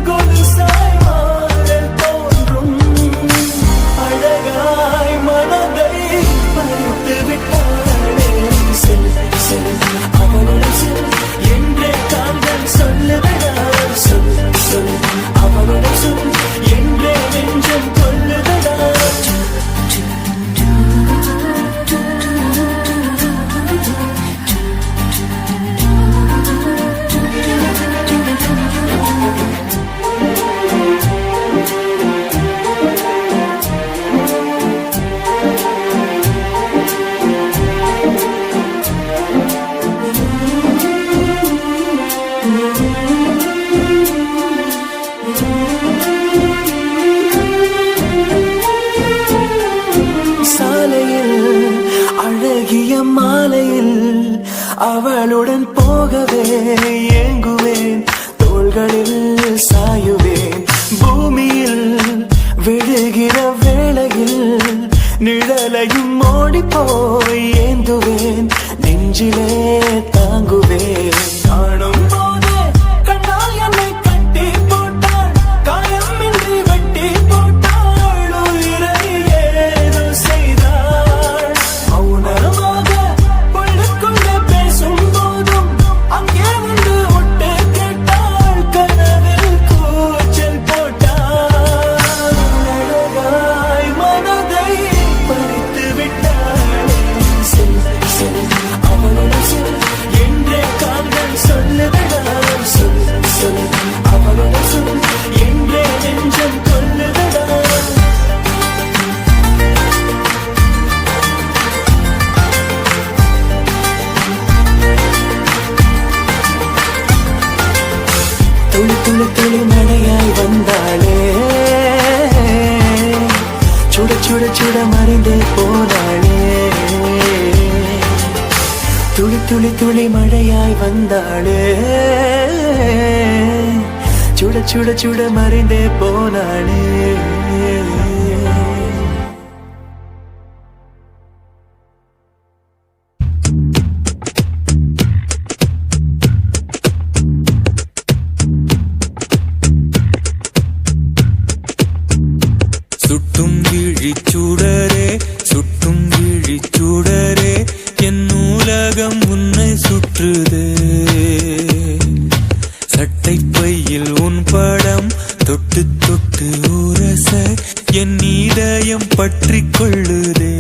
கொலுசாய் மாறல் தோன்றும் அழகாய் மனதை பறித்து விட்டாளே செல் செல் அவளுடன் செல் என்றே கால்கள் சொல்லுதடா சொல் சொல் அவளுடன் சொல் என்றே நெஞ்சம் கொல்லுதடா சாலையில் அழகிய மாலையில் அவளுடன் போகவே ஏங்குவேன் தோள்களில் சாயுவேன் பூமியில் விழுகிற வேளையில் நிழலையும் ஓடி போய் ஏந்துவேன் நெஞ்சிலே தாங்குவேன் காணும் போதே கண்ணால் என்னை கட்டி போட்டாள் காயமின்றி வெட்டி போட்டாள் உயிரை ஏதோ செய்தாள் மௌனமாக உள்ளுக்குள்ளே பேசும் போதும் அங்கே வந்து ஒட்டு கேட்டாள் கனவில் கூச்சல் போட்டாள் அழகாய் மனதை பறித்து விட்டாளே செல் செல் அவளுடன் செல் என்றே கால்கள் சொல்லுதடா சொல் சொல் அவளுடன் சொல் என்றே நெஞ்சம் கொல்லுதடா துளி துளி துளி மழையாய் வந்தாளே சுட சுட சுட மறைந்தே போனாளே துளி துளி துளி மழையாய் வந்தாளே சுட சுட சுட மறைந்தே போனாளே சுட்டும் விழிச்சுடரே சுட்டும் விழிச்சுடரே என் உலகம் உன்னை சுற்றுதே சட்டை பையில் உன் படம் தொட்டு தொட்டு உரச என் இதயம் பற்றிக் கொள்ளுதே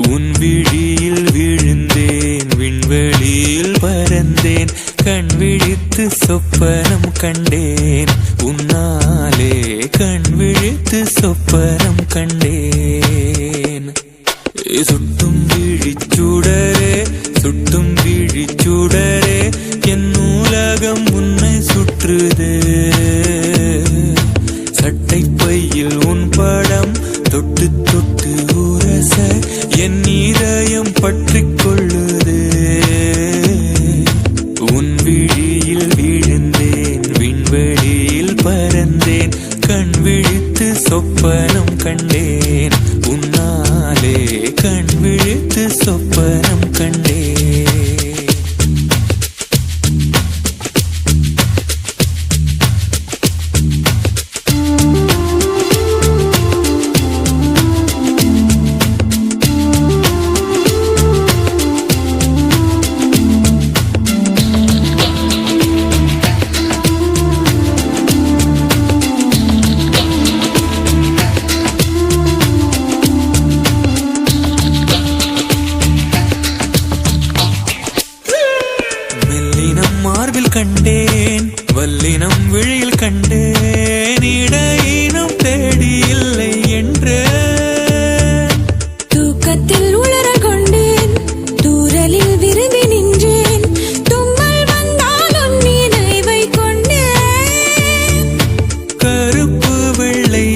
உன் விழியில் விழுந்தேன் விண்வெளியில் பறந்தேன் கண் விழித்து சொப்பனம் கண்டேன் உன்னாலே கண் விழித்து சொப்பனம் கண்டேன் சுட்டும் விழிச்சுடரே சுட்டும் விழிச்சுடரே என் உலகம் உன்னை சுற்று சுற்றுதே சட்டை பையில் உன் படம் தொட்டு தொட்டு உரச என் இதயம் பற்றிக் கொள்ளுதே உன் விழியில் விழுந்தேன் விண்வெளியில் பறந்தேன் கண் விழித்து சொப்பனம் கண்டேன் உன்னாலே கண் விழித்து சொப்பனம் கண்டேன் மார்பில் கண்டேன் வல்லினம் விழியில் கண்டேன் இடையினம் தேடி இல்லை என்று தூக்கத்தில் உளற கொண்டேன் தூரலில் விரும்பி நின்றேன் தும்மல் வந்தாலும் நினைவை கொண்டேன் கருப்பு வெள்ளை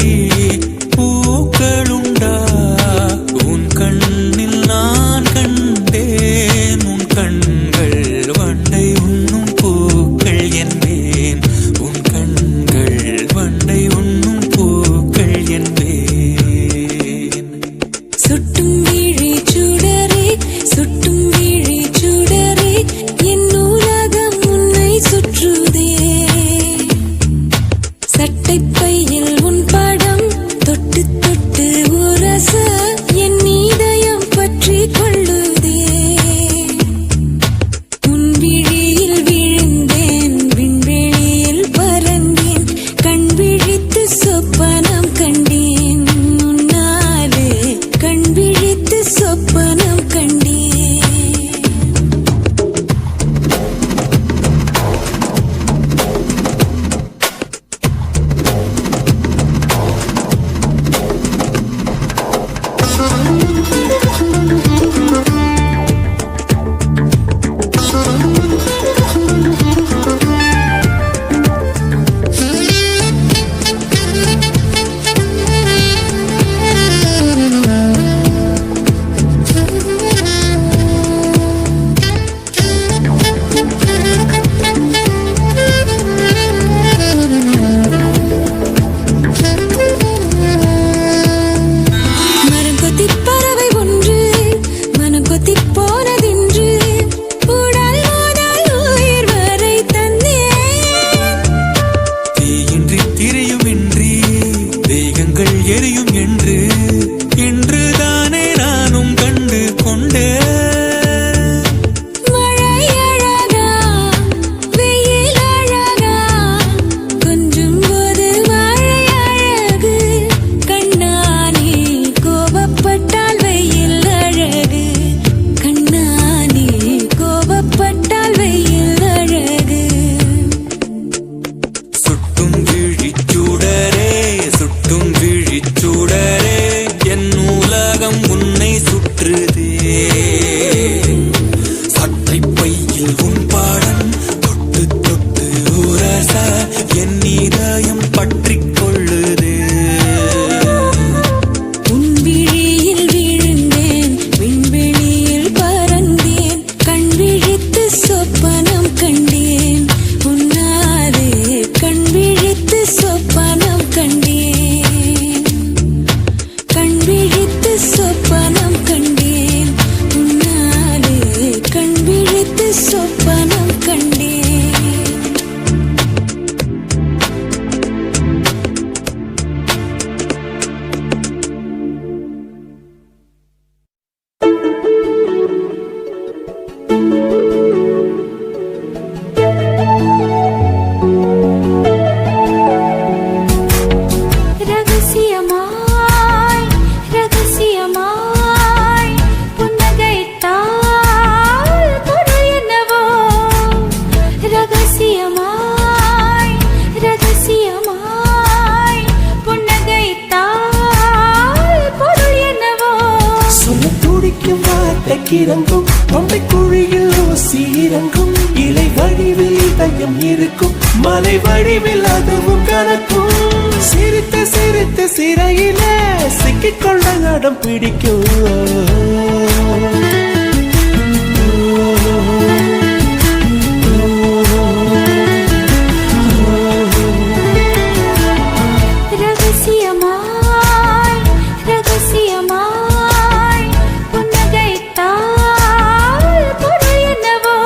பூக்களுண்டா உன் கண்ணில் நான் கண்டேன் உன் கண்கள் வண்டை உண்ணும் பூக்கள் என்பேன் உன் கண்கள் வண்டை உண்ணும் பூக்கள் என்பேன் சுட்டும் விழி சுடரே சுட்டும் விழி சுடரே என் உலகம் உன்னை சுற்றுதே சட்டை பையில் உன் படம் தொட்டு தொட்டு உரச என் இதயம் பற்றிக் கொள்ளுதே உன் விழியில் விழுந்தேன் விண்வெளியில் பறந்தேன் கண் விழித்து சொப்பனம் கண்டேன் உன்னாலே கண் விழித்து சொப்பனம் கண்டேன் மரம் கொத்திப் பறவை ஒன்று மனம் கொத்திப் போனதென்று உடல் முதல் உயிர் வரை தந்தேன் தீயின்றி திரியுமின்றி தேகங்கள் எரியும் என்று இன்றுதானே நானும் கண்டு கொண்டேன் மழை அழகா வெயில் அழகா கொஞ்சும் போது மழை அழகு கண்ணானே கோபப்பட்டால் வெயில் அழகு கண்ணானே கோபப்பட்டால் வெயில் அழகு சுட்டும் விழிச்சூடரே சுட்டும் விழிச்சூடரே என் உலகம் உன்னை சுற்றுதே சட்டை பையில் உன் பாடம் தொட்டு தொட்டு உரச என் இதயம் பற்றிக் கொள்ளுதே உன் விழியில் விழுந்தேன் விண்வெளியில் பறந்தேன் கண் விழித்து சொப்பனம் கண்டேன் உன்னாலே கண் விழித்து சொப்பனம் கண்டேன் கண் விழித்து சொப்பனம் கண்டேன் உன்னாலே கண் விழித்து சொப்பனம் கண்டேன் ரகசியமாய் ரகசியமாய் தொண்டைக்கிறங்கும் தொண்டை குழியில் ஊசி இறங்கும் இலை வடிவில் இதயம் இருக்கும் மலை வடிவில் அதுவும் கலக்கும் சிரித்து சிரித்து சிறையில சிக்கிக்கொள்ள அடம் பிடிக்கும் ரகசியமாய் ரகசியமாய் புன்னகைத்தால் பொருள் என்னவோ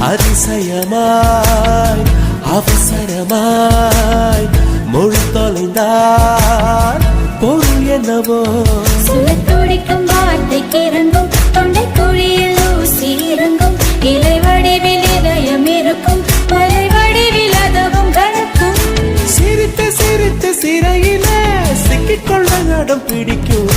அதிசயமாய் அவசரமாய் மொழி தொலைந்தார் பொருள் என்னவோ சொல்லத் துடிக்கும் வார்த்தைக்கு இறங்கும் தொண்டை குழியில் ஊசி இறங்கும் இலை வடிவில் இதயம் இருக்கும் மலை வடிவில் அதுவும் கலக்கும் சிரித்து சிரித்து சிறையில சிக்கிக்கொள்ள அடம் பிடிக்கும்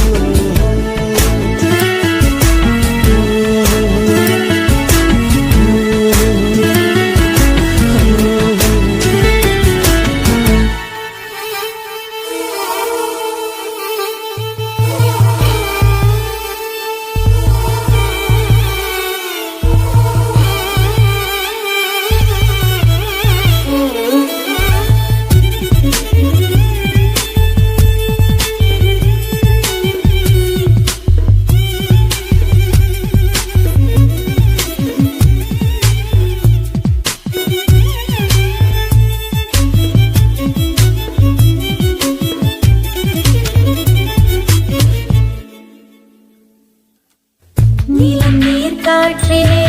நீலம் நீர் காற்றிலே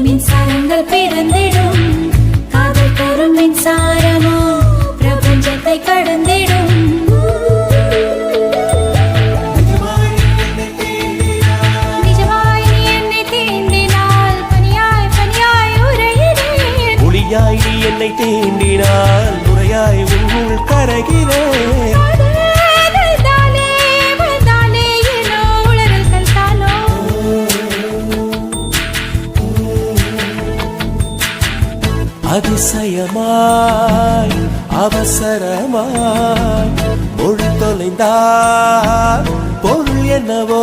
மின்சாரங்கள் பிறந்திடும் காதல் தரும் மின்சாரமோ பிரபஞ்சத்தை கடந்திடும் நிஜமாய் நீ என்னை தீண்டினால் பனியாய் பனியாய் உறைகிறேன் ஒளியாய் நீ என்னை தீண்டினால் முறையாய் உள் கரைகிறேன் அதிசயமாய் அவசரமாய் மொழி தொலைந்தார் பொருள் என்னவோ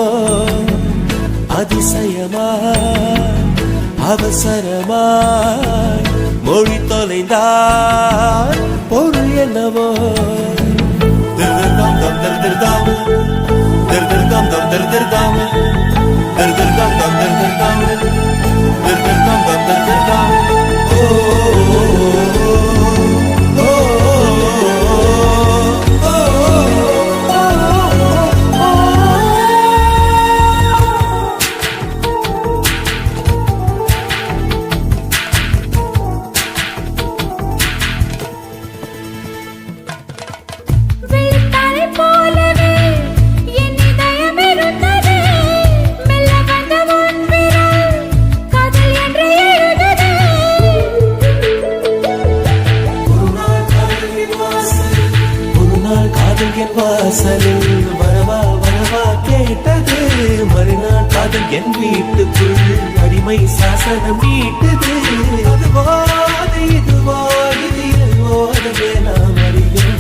அதிசயமாய் அவசரமாய் மொழி தொலைந்தார் பொருள் என்னவோ திருதம் தம் திருதம் திருதம் தம் திருதம் திருதம் தம் திருதம் திருதம் தம் திருதம் வெள்ளத்தாரை போலவே என் இதயம் இருந்தது மெல்ல வந்த உன் விரல் காதல் என்று எழுதது ஒரு நாள் காதல் என் வாசலில் வரவா வரவா கேட்டது மறுநாள் காதல் என் வீட்டுக்குள் அடிமை சாசனம் நீட்டது அதுவா அது இதுவா இது எதுவோ அதுவே நாம் அறிகிறேன்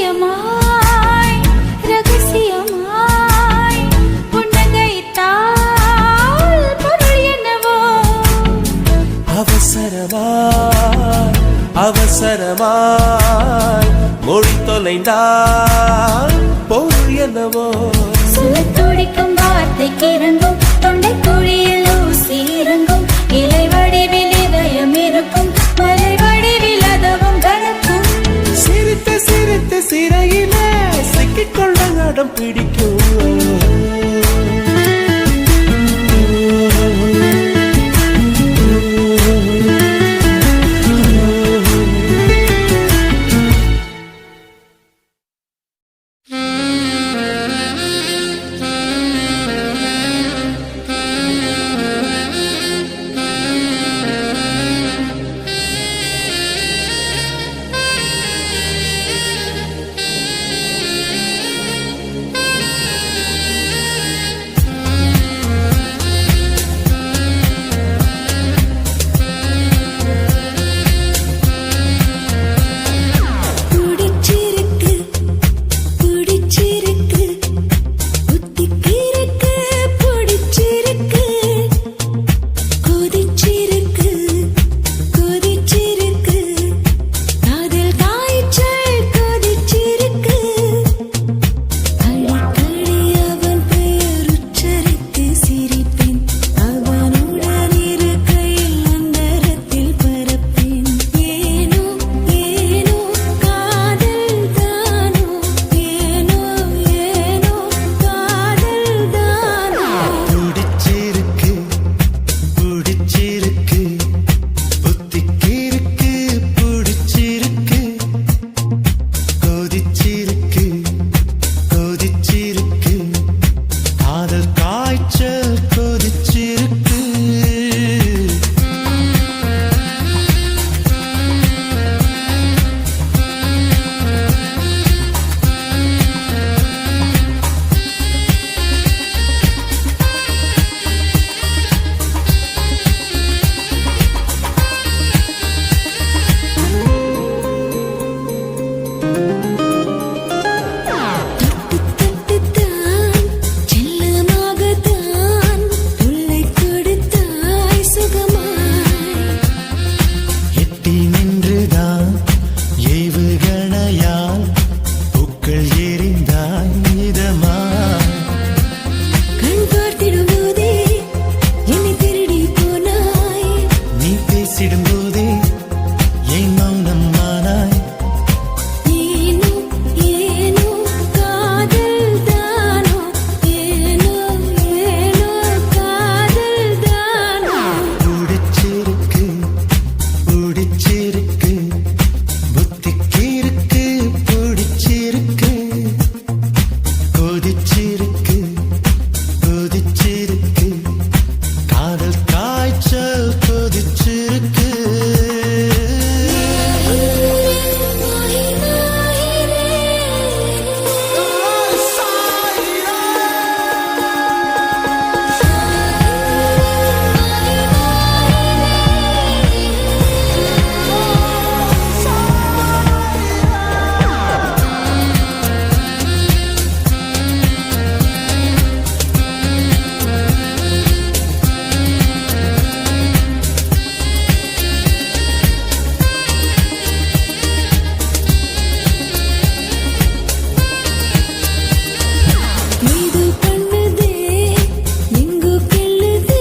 ரகசியமாய் ரகசியமாய் புன்னகைத்தால் பொருள் என்னவோ அவசரமாய் அவசரமாய் மொழி தொலைந்தால் பொருள் என்னவோ சொல்லத் துடிக்கும் வார்த்தைக்கு இறங்கும் தொண்டை குழியில் ஊசி இறங்கும் இலை வடிவில் இதயம் இருக்கும் மலை வடிவில் அதுவும் கலக்கும் சிரித்து சிரித்து சிறையில சிக்கிக்கொள்ள அடம் பிடிக்கும் ஏன் மௌனமானாய் ஏனோ ஏனோ காதல் தானோ ஏனோ ஏனோ காதல் தானோ பிடிச்சிருக்கு பிடிச்சிருக்கு புத்திக்கு இருக்கு பிடிச்சிருக்கு கொதிச்சிருக்கு கொதிச்சிருக்கு காதல் காய்ச்சல் கொதிச்சிருக்கு இது பண்ணுதே எங்கோ கிள்ளுதே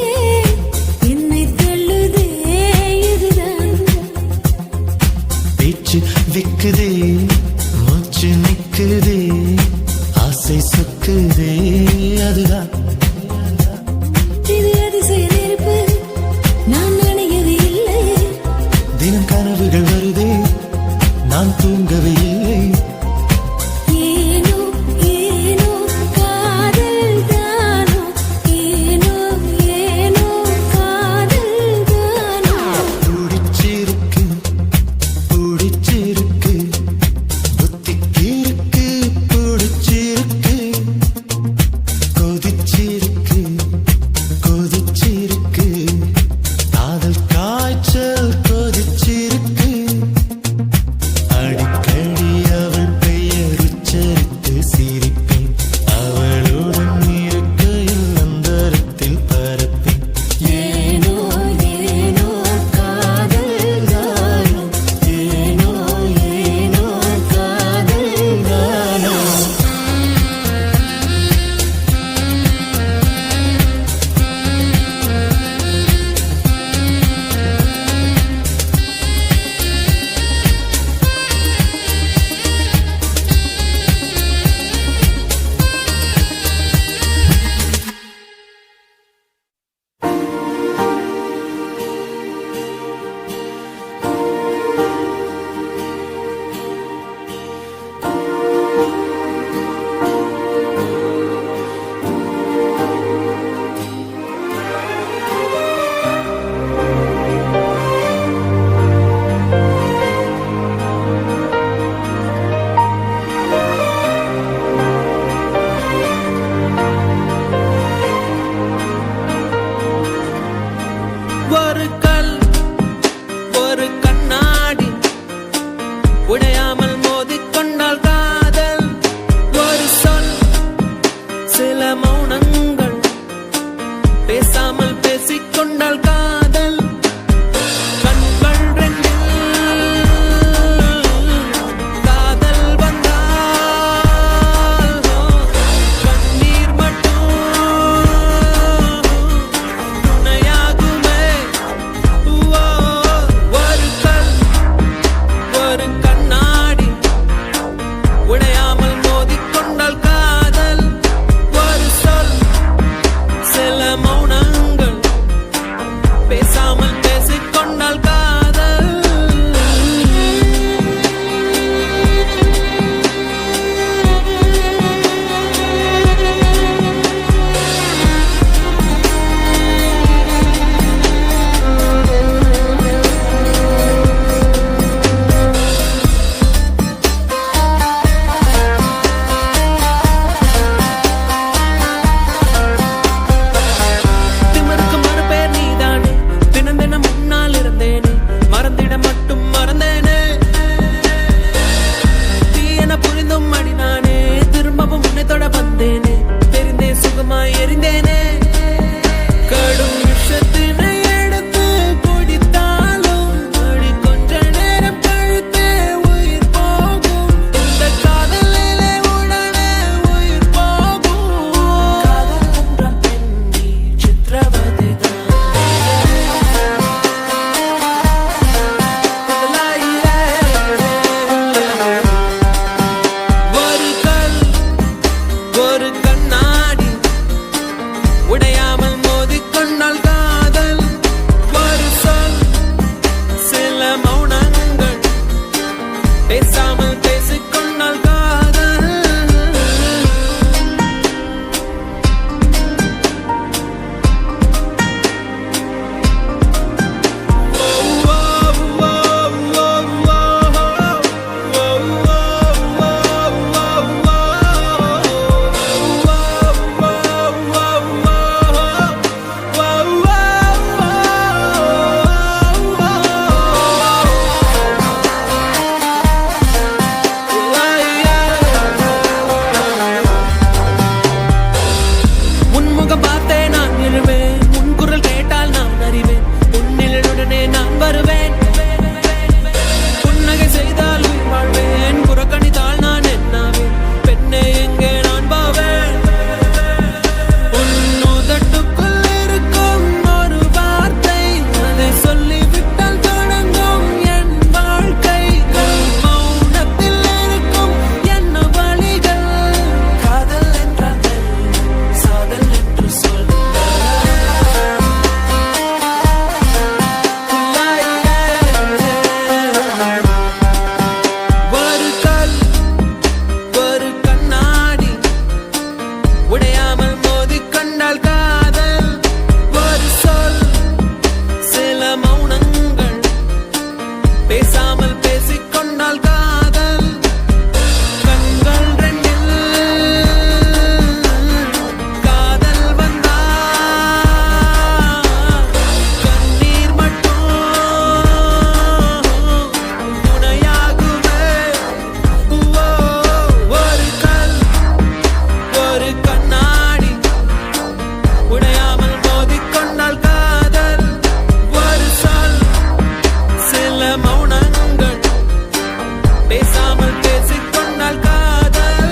என்னை தள்ளுதே இதுதான் பேச்சு விக்குதே மூச்சு நிக்குதே ஆசை சொக்குதே அதுதான் இது அதிசய நெருப்பு நான் நினைக்கவே இல்லை தினம் கனவுகள் வருதே நான் தூங்கவே இல்லை ஏனோ ஏனோ காதல் தானோ ஏனோ ஏனோ காதல் தானோ பிடிச்சிருக்கு பிடிச்சிருக்கு புத்திக்கு இருக்கு பிடிச்சிருக்கு கொதிச்சிருக்கு கொதிச்சிருக்கு காதல் காய்ச்சல் கொதிச்சிருக்கு அடிக்கடி அவள் பெயர் உச்சரித்து சிரிப்பேன் அவளுடன் இருக்கையில் அந்தரத்தில் பரப்பேன் ஏனோ ஏனோ காதல் தானோ ஏனோ ஏனோ காதல் தானோ ஒரு கல் ஒரு கண்ணாடி உடையாமல் மோதிக்கொண்டால் காதல் ஒரு சொல் சில மௌனங்கள் பேசாமல் பேசிக்கொண்டால் காதல் கண்கள் ரெண்டில் காதல் வந்தால் கண்ணீர் மட்டும் துணையாகுமே ஒரு கல் ஒரு கண்ணாடி பேசாமல் பேசிக்கொண்டால் காதல் கண்கள் ரெண்டில் காதல் வந்தா கண்ணீர் மட்டும் துணையாகுமே. ஒரு கல் ஒரு கண்ணாடி உடையாமல் மோதிக்கொண்டால் காதல் ஒரு சொல் சில மௌனங்கள் பேசாமல் பேசிக்கொண்டால் காதல்.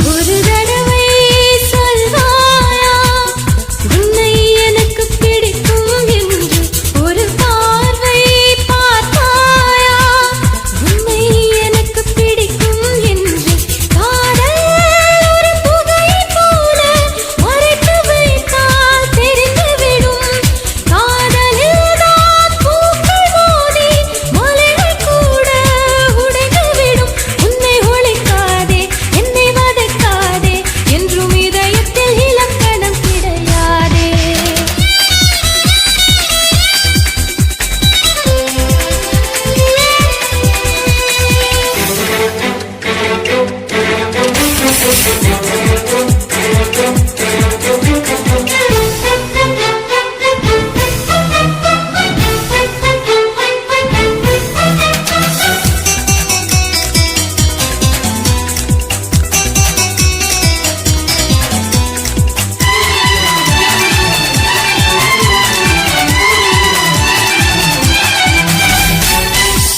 ஒரு தடவை சொல்வாயா உன்னை எனக்கு பிடிக்கும் என்று ஒரு பார்வை பார்த்தாயா உன்னை எனக்கு பிடிக்கும் என்று காதல் ஒரு புகை போல மறைத்து வைத்தால் தெரிந்துவிடும் காதலில் தான் பூக்கள் மோதி மலைகள் கூட உடைந்துவிடும் உன்னை ஒழிக்காதே என்னை வதக்காதே என்றும் இதயத்தில் இலக்கணம் கிடையாதே.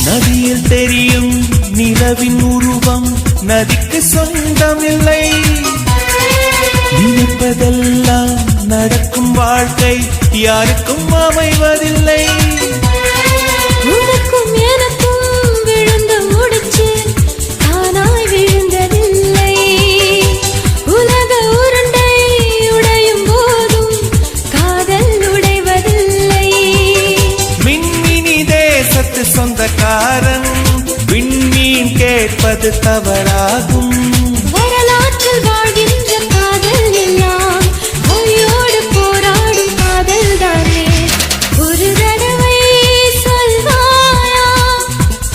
நதியில் தெரியும் நிலவின் உருவம் நதிக்கு சொந்தமில்லை. நினைப்பதெல்லாம் நடக்கும் வாழ்க்கை யாருக்கும் அமைவதில்லை. உனக்கும் எனக்கும் விழுந்த முடிச்சு தானாய் விழுந்ததில்லை. உலக உருண்டை உடையும் போதும் காதல் உடைவதில்லை. மின்மினி தேசத்து சொந்தக்காரன் விண்மீன் கேட்பது தவறாகும். வரலாற்றில் வாழ்கின்ற காதல் எல்லாம் மொழியோடு போராடும் காதல் தானே. ஒரு தடவை சொல்வாயா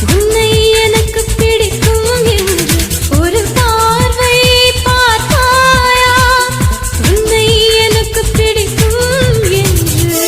உன்னை எனக்கு பிடிக்கும் என்று ஒரு பார்வை பார்த்தாயா உன்னை எனக்கு பிடிக்கும் என்று.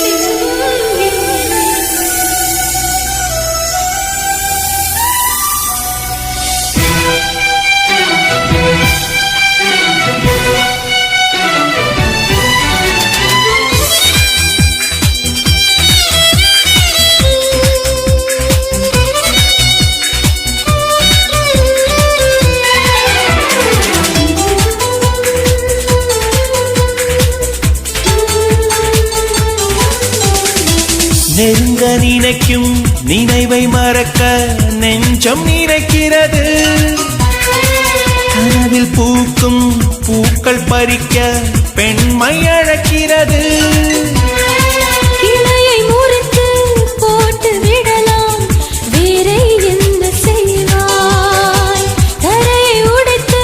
நெருங்க நினைக்கும் நினைவை மறக்க நெஞ்சம் நினைக்கிறது. கனவில் பூக்கும் பூக்கள் பறிக்க பெண்மை அழைக்கிறது. கிளையை முறித்து போட்டு விடலாம் வேறே என்ன செய்வாய். தரையை உடைத்து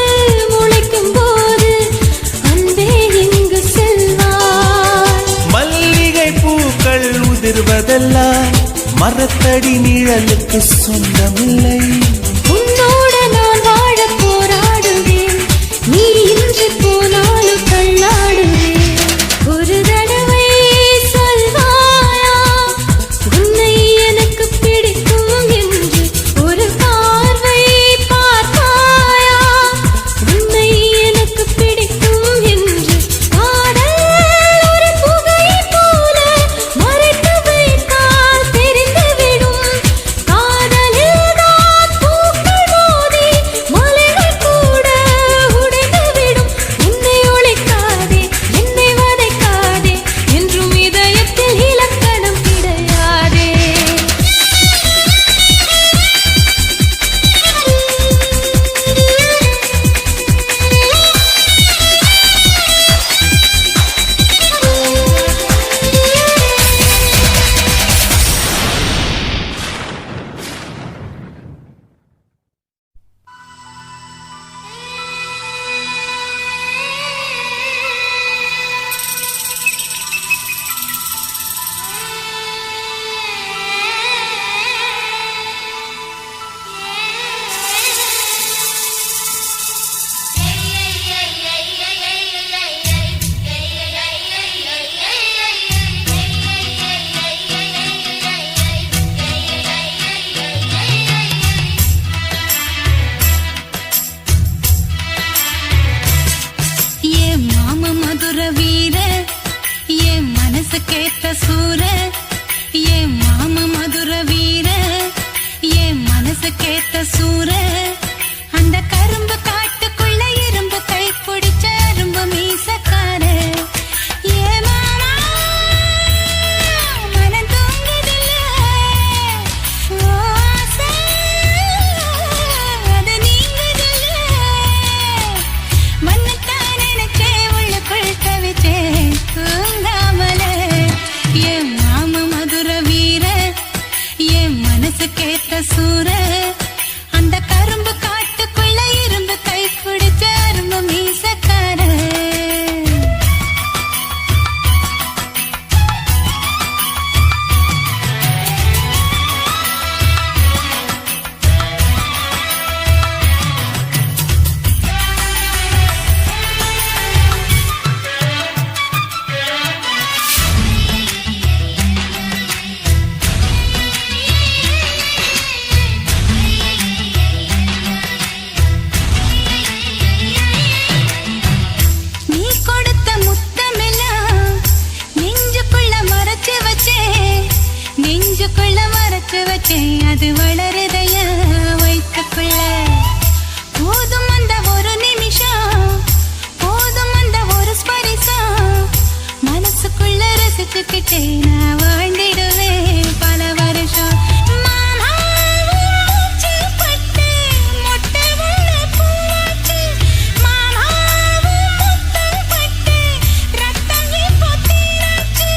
முளைக்கும் போது அன்பே இங்கு செல்வாய். மல்லிகை பூக்கள் உதிர்வதெல்லாம் மரத்தடி நிழலுக்கு சொந்தமில்லை. உன்னோட நான் வாழ போராடுவேன் நீ இன்று போனாலும் தள்ளாடுவேன். ஒரு தடவை சொல்வாயா உன்னை எனக்கு பிடிக்கும் என்று ஒரு பார்வை பார்த்தாயா உன்னை மதுர வீர என் மனசுக்கேத்த சூர என் மாம மதுர வீர என் மனசுக்கேத்த சூர அந்த கரும்பு காட்டுக்குள்ள இரும்பு கை பிடிச்ச அரும்பு மீசக்கார ஏ மாமா மனம் தூங்குதில்ல ஓ ஆசை அது நீங்குதில்ல மன்னத்தான் நினைச்சேன் உள்ளுக்குள் தவிச்சேன் தூங்காமல என் மாம மதுர வீர என் மனசுக்கேத்த சூர அந்த கரும்பு காட்டுக்குள்ள இரும்பு கை பிடிச்ச அரும்பு மீசக்கார நீ கொடுத்த முத்தமெல்லாம் நெஞ்சுக்குள்ள மறைச்சு வச்சேன் நெஞ்சுக்குள்ள மறைச்சு வச்சேன் அது வளருதைய வயிற்றுக்குள்ள போதும் அந்த ஒரு நிமிஷம் போதும் அந்த ஒரு ஸ்பரிசம் மனசுக்குள்ள ரசிச்சுக்கிட்டே நான் வாழ்ந்திடுவேன் பல வருஷம் மாமா மூச்சு பட்டு மொட்டை உள்ள பூவாச்சு மாமா முத்தம் பட்டு ரத்தம் இப்போ தீராச்சு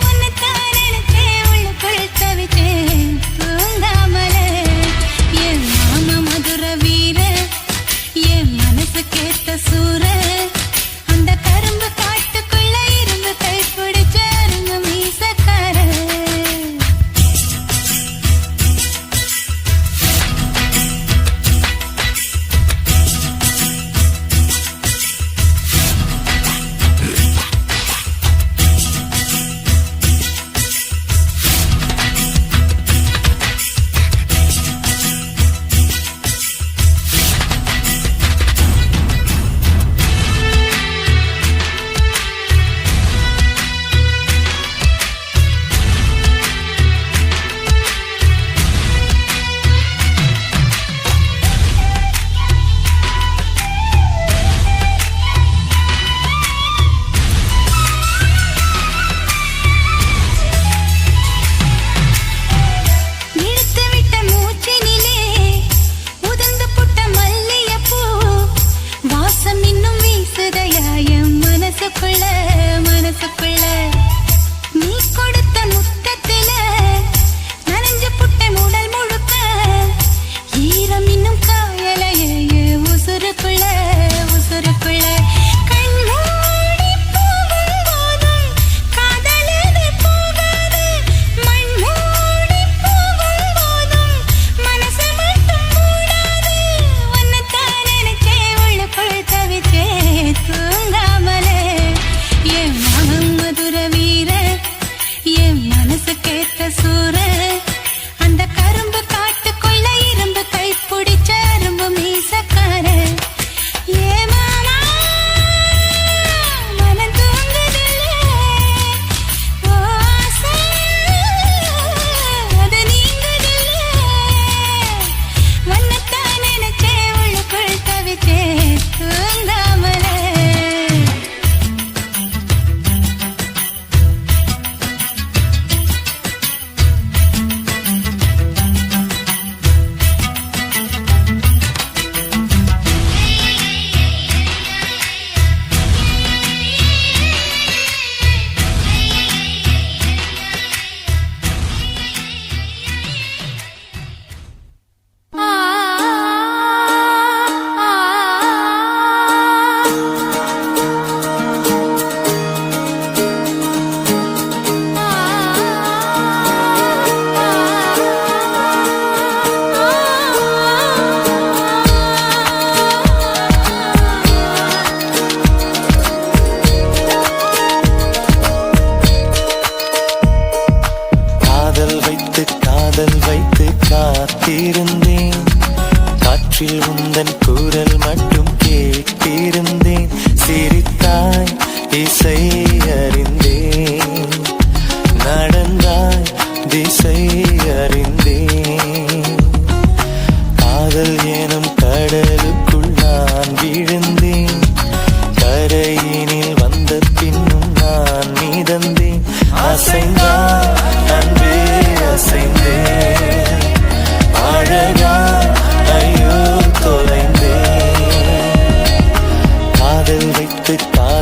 உன்னைத்தான் நினைச்சேன் உள்ளுக்குள் தவிச்சேன் தூங்காமல என் மாமா மதுர வீர என் மனசுக்கேத்த சூர அந்த கரும்பு காட்டுக்குள்ள இரும்பு கை பிடிச்ச அரும்பு மீசக்கார இழுத்து விட்ட மூச்சினிலே உதிர்ந்து புட்ட மல்லிகைப்பூ வாசம் இன்னும் வீசுதையா என் மனசுக்குள்ள மனசுக்குள்ள நீ கொடுத்த முத்தத்தில நனைஞ்சு புட்ட உடல் முழுக்க ஈரம் இன்னும் காயலையே என் உசுருக்குள்ள உசுருக்குள்ள கண் மூடி போகும் போதும் காதலது போகாது மண் மூடி போகும் போதும் மனசு மட்டும் மூடாது உன்னைத்தான் நினைச்சேன் உள்ளுக்குள் தவிச்சேன் தூங்காமலே என் மகன் மதுர வீர என் மனசுக்கேத்த சூர அந்த கரும்பு காட்டுக்குள்ள இரும்பு கை பிடிச்ச அரும்பு மீசக்கார ஏ மாமா மனம் தூங்குதில்ல ஓ ஆசை அது நீங்குதில்ல உன்னைத்தான் நினைச்சேன் உள்ளுக்குள் தவிச்சேன் தூங்காமல காற்றில் உந்தன் குரல் மட்டும் கேட்டிருந்தேன். சிரித்தாய்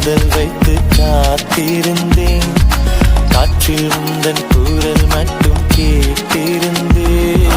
காதல் வைத்து காத்திருந்தேன் காற்றில் உந்தன் குரல் மட்டும் கேட்டிருந்தேன்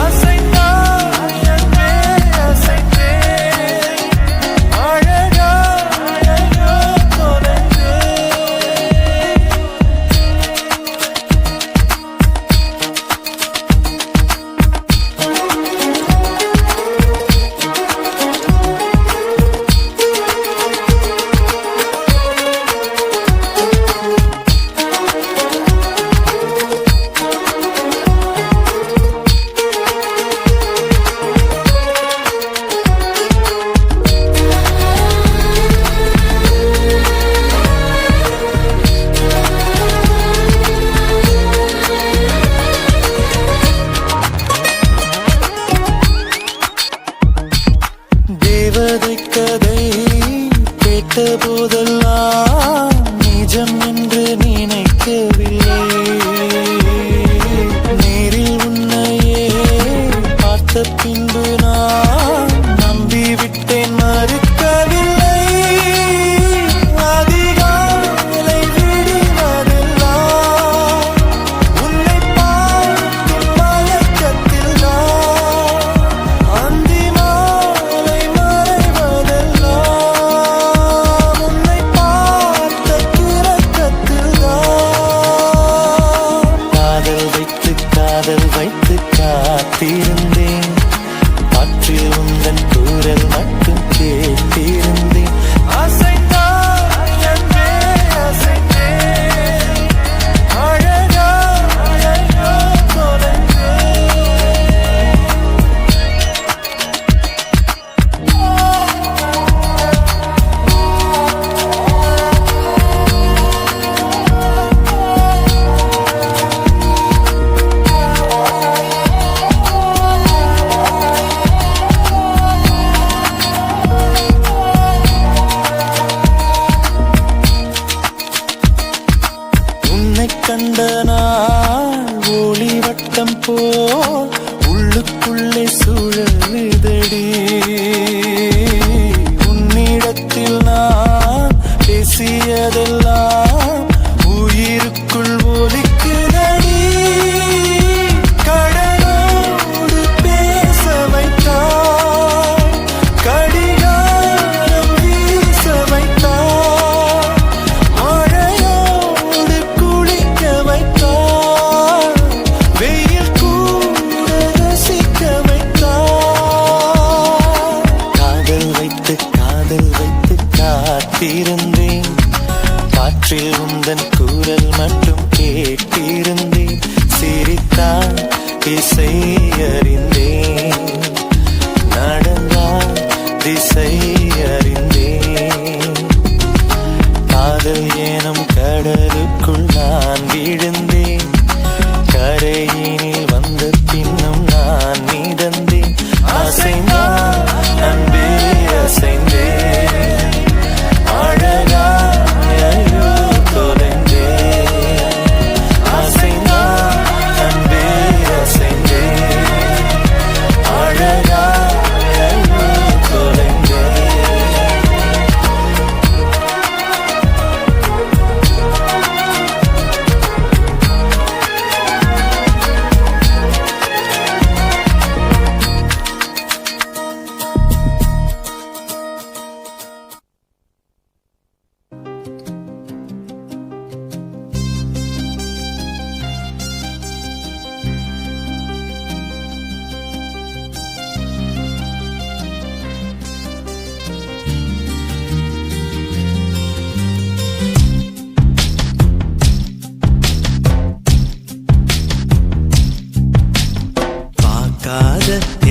கதை கேட்ட போதெல்லாம் நிஜம் என்று நினைக்கவில்லை நேரில் உன்னையே பார்த்த பின்பு நான் நம்பிவிட்டேன் மறுக்கவில்லை அதிகாலை விடுவதெல்லாம் உன்னை பார்க்கும் மயக்கத்தில் தான் அந்தி மாலை மறைவதெல்லாம் உன்னை பார்த்த கிறக்கத்தில் தான் காதல் வைத்து காத்திருந்தேன் காற்றில் உந்தன் குரல் மட்டும் கேட்டிருந்தேன் அசைந்தாய் அன்பே அசைந்தேன் அழகாயோ கண்ட நாள் ஒளி வட்டம் போல் உள்ளுக்குள்ளே சுழலுதடி உன்னிடத்தில் நான் பேசியதெல்லாம் உயிருக்குள் ஒலிக்குதடி கடலோடு பேச வைத்தாய் கடிகாரம் வீச வைத்தாய் மழையோடு குளிக்க வைத்தாய் வெயில் கூட ரசிக்க வைத்தாய் காதல் வைத்து காத்திருந்தேன் காற்றில் உந்தன் குரல் மட்டும் கேட்டிருந்தேன் சிரித்தால் இசை அறிந்தேன் நடந்தால் திசை அறிந்தேன் காதல் எனும் கடலுக்குள் நான் விழுந்தேன் கரையினில் வந்த பின்னும் நான் மிதந்தேன் அசைந்தான் அன்பே அசைந்தேன் அழகாயோ தொலைந்தேன் அசைந்தான் அன்பே அசைந்தேன் அழகாயோ தொலைந்தேன்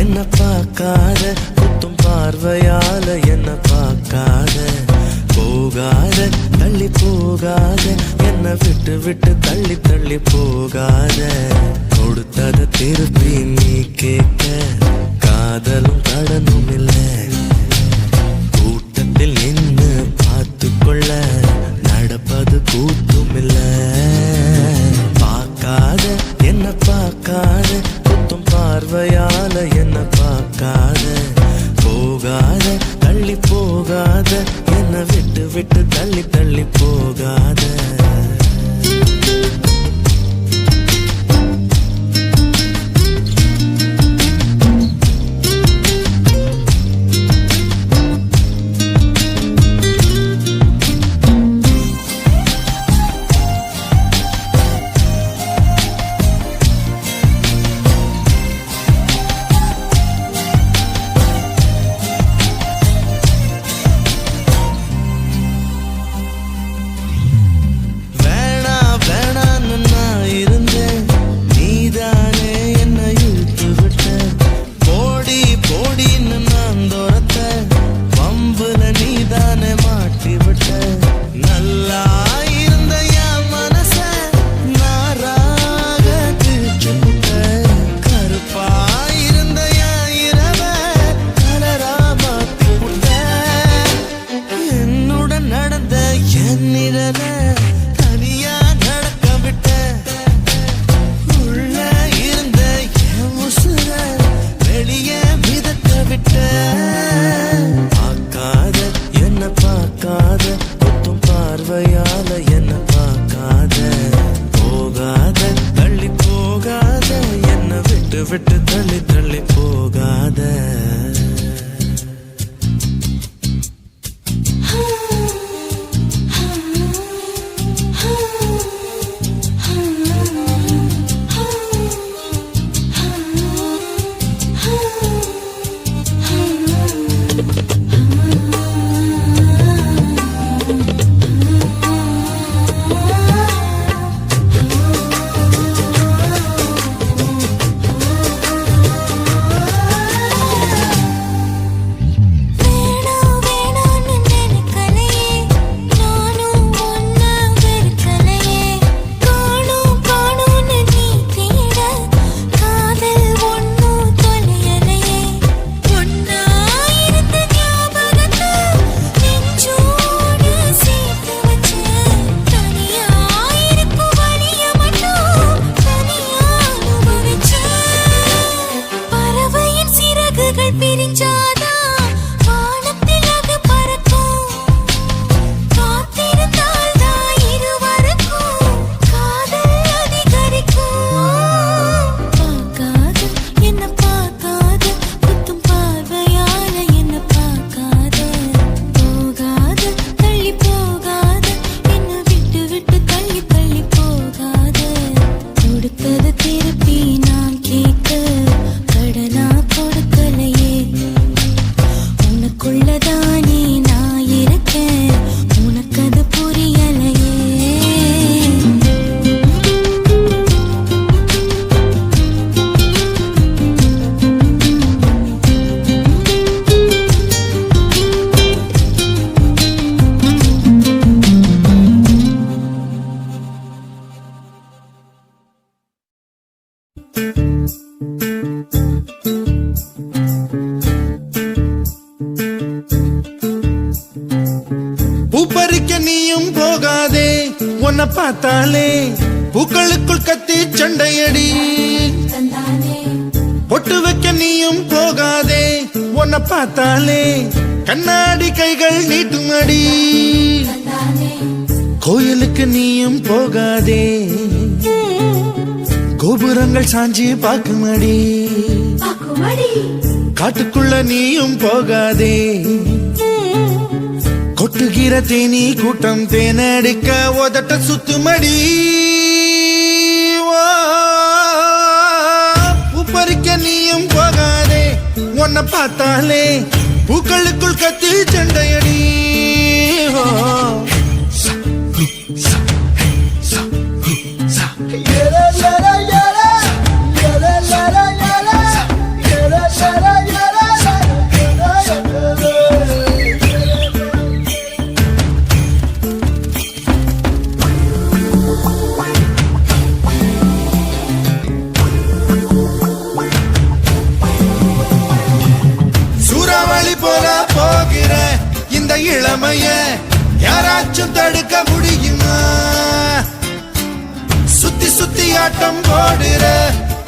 என்ன பார்க்காத குத்தும் பார்வையால என்ன பார்க்காத போகாத தள்ளி போகாத என்ன விட்டு விட்டு தள்ளி தள்ளி போகாத கொடுத்தத திருப்பி நீ கேட்க காதலும் கடனும் இல்லை கூட்டத்தில் நின்று பார்த்து கொள்ள நடப்பது கூத்தும் இல்லை பார்க்காத என்ன பார்க்காத குத்தும் பார்வையால என்ன பார்க்காத போகாத தள்ளி போகாத என்ன விட்டு விட்டு தள்ளி தள்ளி போகாத. விட்டு தள்ளி தள்ளி போகாத. பூப்பறிக்க நீயும் போகாதே, உன்னை பார்த்தாலே பூக்களுக்குள் கத்தி சண்டையடி. பொட்டு வைக்க நீயும் போகாதே, உன்னை பார்த்தாலே கண்ணாடி கைகள் நீட்டுமடி. கோயிலுக்கு நீயும் போகாதே, கோபுரங்கள் சாஞ்சி பாக்குமடி. காட்டுக்குள்ள நீயும் போகாதே, கொட்டுகிற தேனி கூட்டம் தேனடிக்க உதட்ட சுத்துமடி. பூப்பறிக்க நீயும் போகாதே, உன்னை பார்த்தாலே பூக்களுக்குள் கத்தி சண்டையடி. இளமைய யாராச்சும் தடுக்க முடியுமா? சுத்தி சுத்தி ஆட்டம் போடுற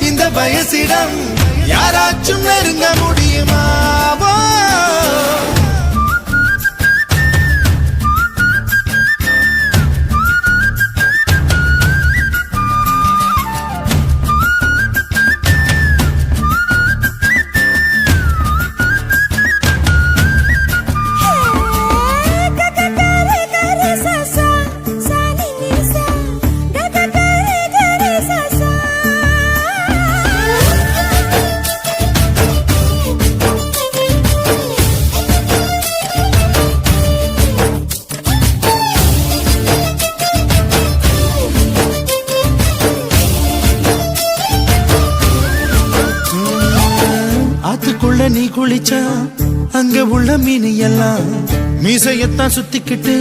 இந்த வயசிடம் யாராச்சும் நெருங்க முடியுமா? குளிச்சா அங்க உள்ள மீன் எல்லாம் மீசையத்தான் சுத்திக்கிட்டு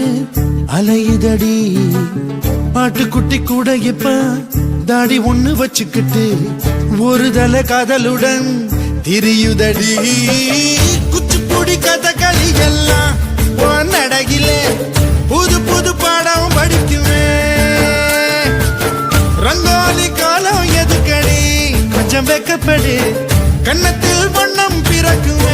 அலையுதடி. பாட்டுக்குட்டி கூட இப்ப தாடி ஒண்ணு வச்சுக்கிட்டு ஒரு தலை காதலுடன் திரியுதடி. குச்சிப்புடி கதகளி எல்லாம் நடையிலே புது புது பாடம் படிக்குவேன். ரங்கோலி காலம் எதுக்கடி கொஞ்சம் வெக்கப்படு, கன்னத்தில் வண்ணம் பிறக்குவேன்.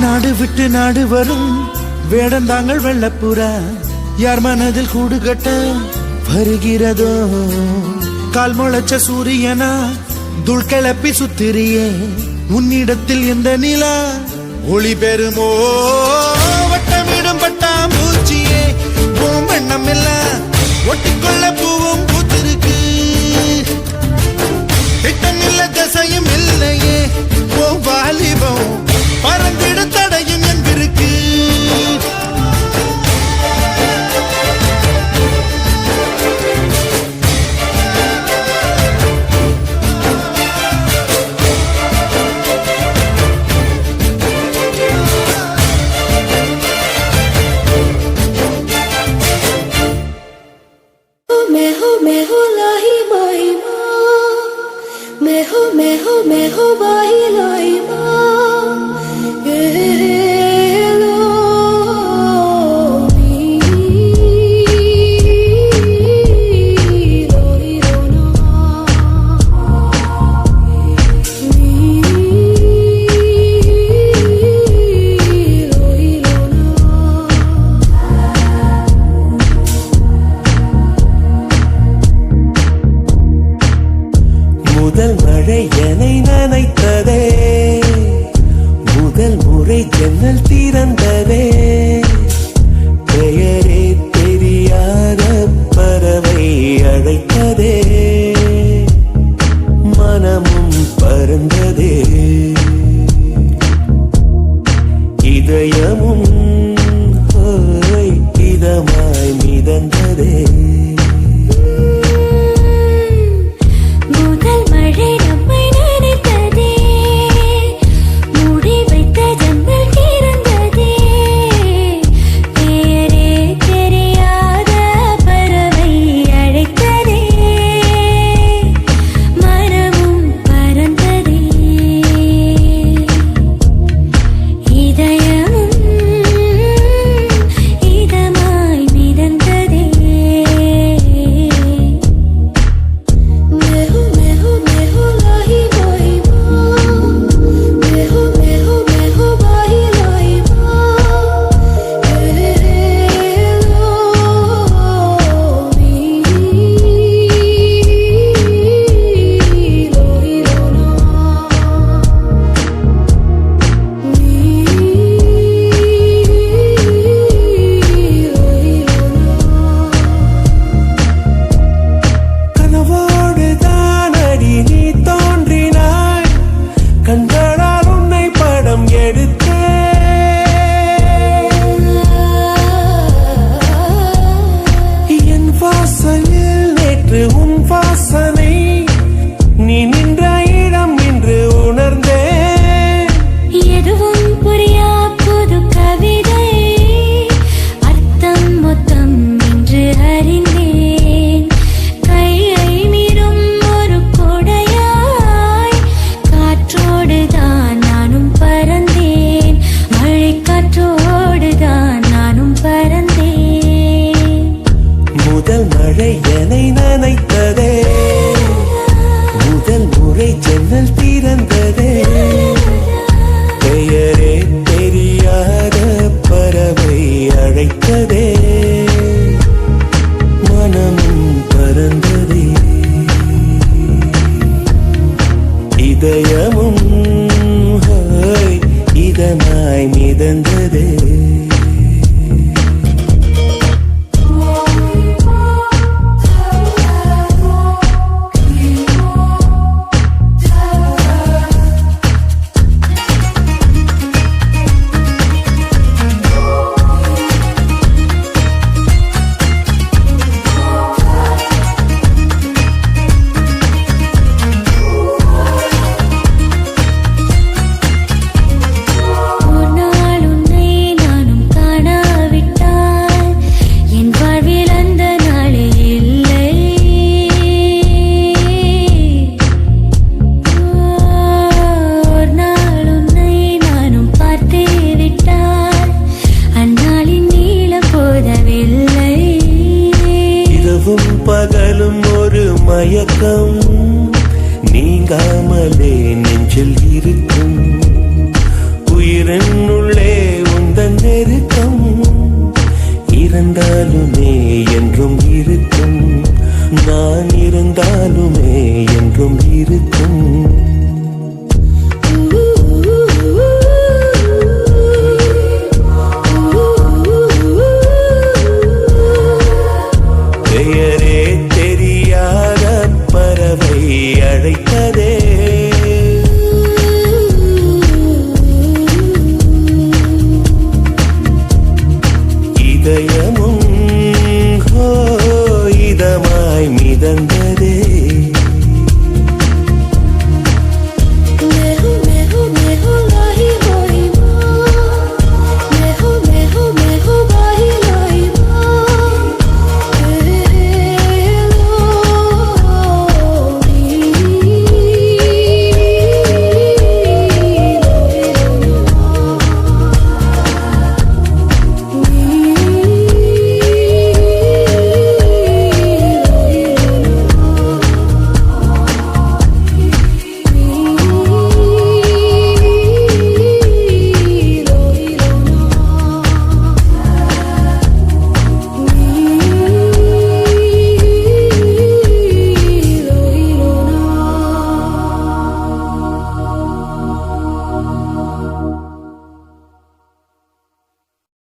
நாடு விட்டு நாடு வரும் வேடந்தாங்கள் வெள்ளப்புறா யார் மனதில் கூடு கட்ட வருகிறதோ. கால் முளைச்ச சூரியனா துள் கிளப்பி சுத்திரியே உன்னிடத்தில் எந்த நிலா ஒளி பெறுமோ. வட்டமிடும் பட்டாம்பூச்சியே பூம் எண்ணம் எல்லாம் ஒட்டிக்கொள்ள பூவும் பூத்திருக்கு. திட்டமில்ல திசையும் இல்லையே ஓ வாலிபம் பறந்திட தடையும் என்பிருக்கு. मैं हो बाही लाई माँ முதல் மழை என்னை நனைத்ததே, முதல் முறை ஜன்னல் திறந்ததே. பெயரே தெரியாத பறவை அழைத்ததே, மனமும் பறந்ததே. இதயமும் இதமாய் மிதந்ததே. இதமாய் மிதந்ததே. தூக்கம் நீங்காமலே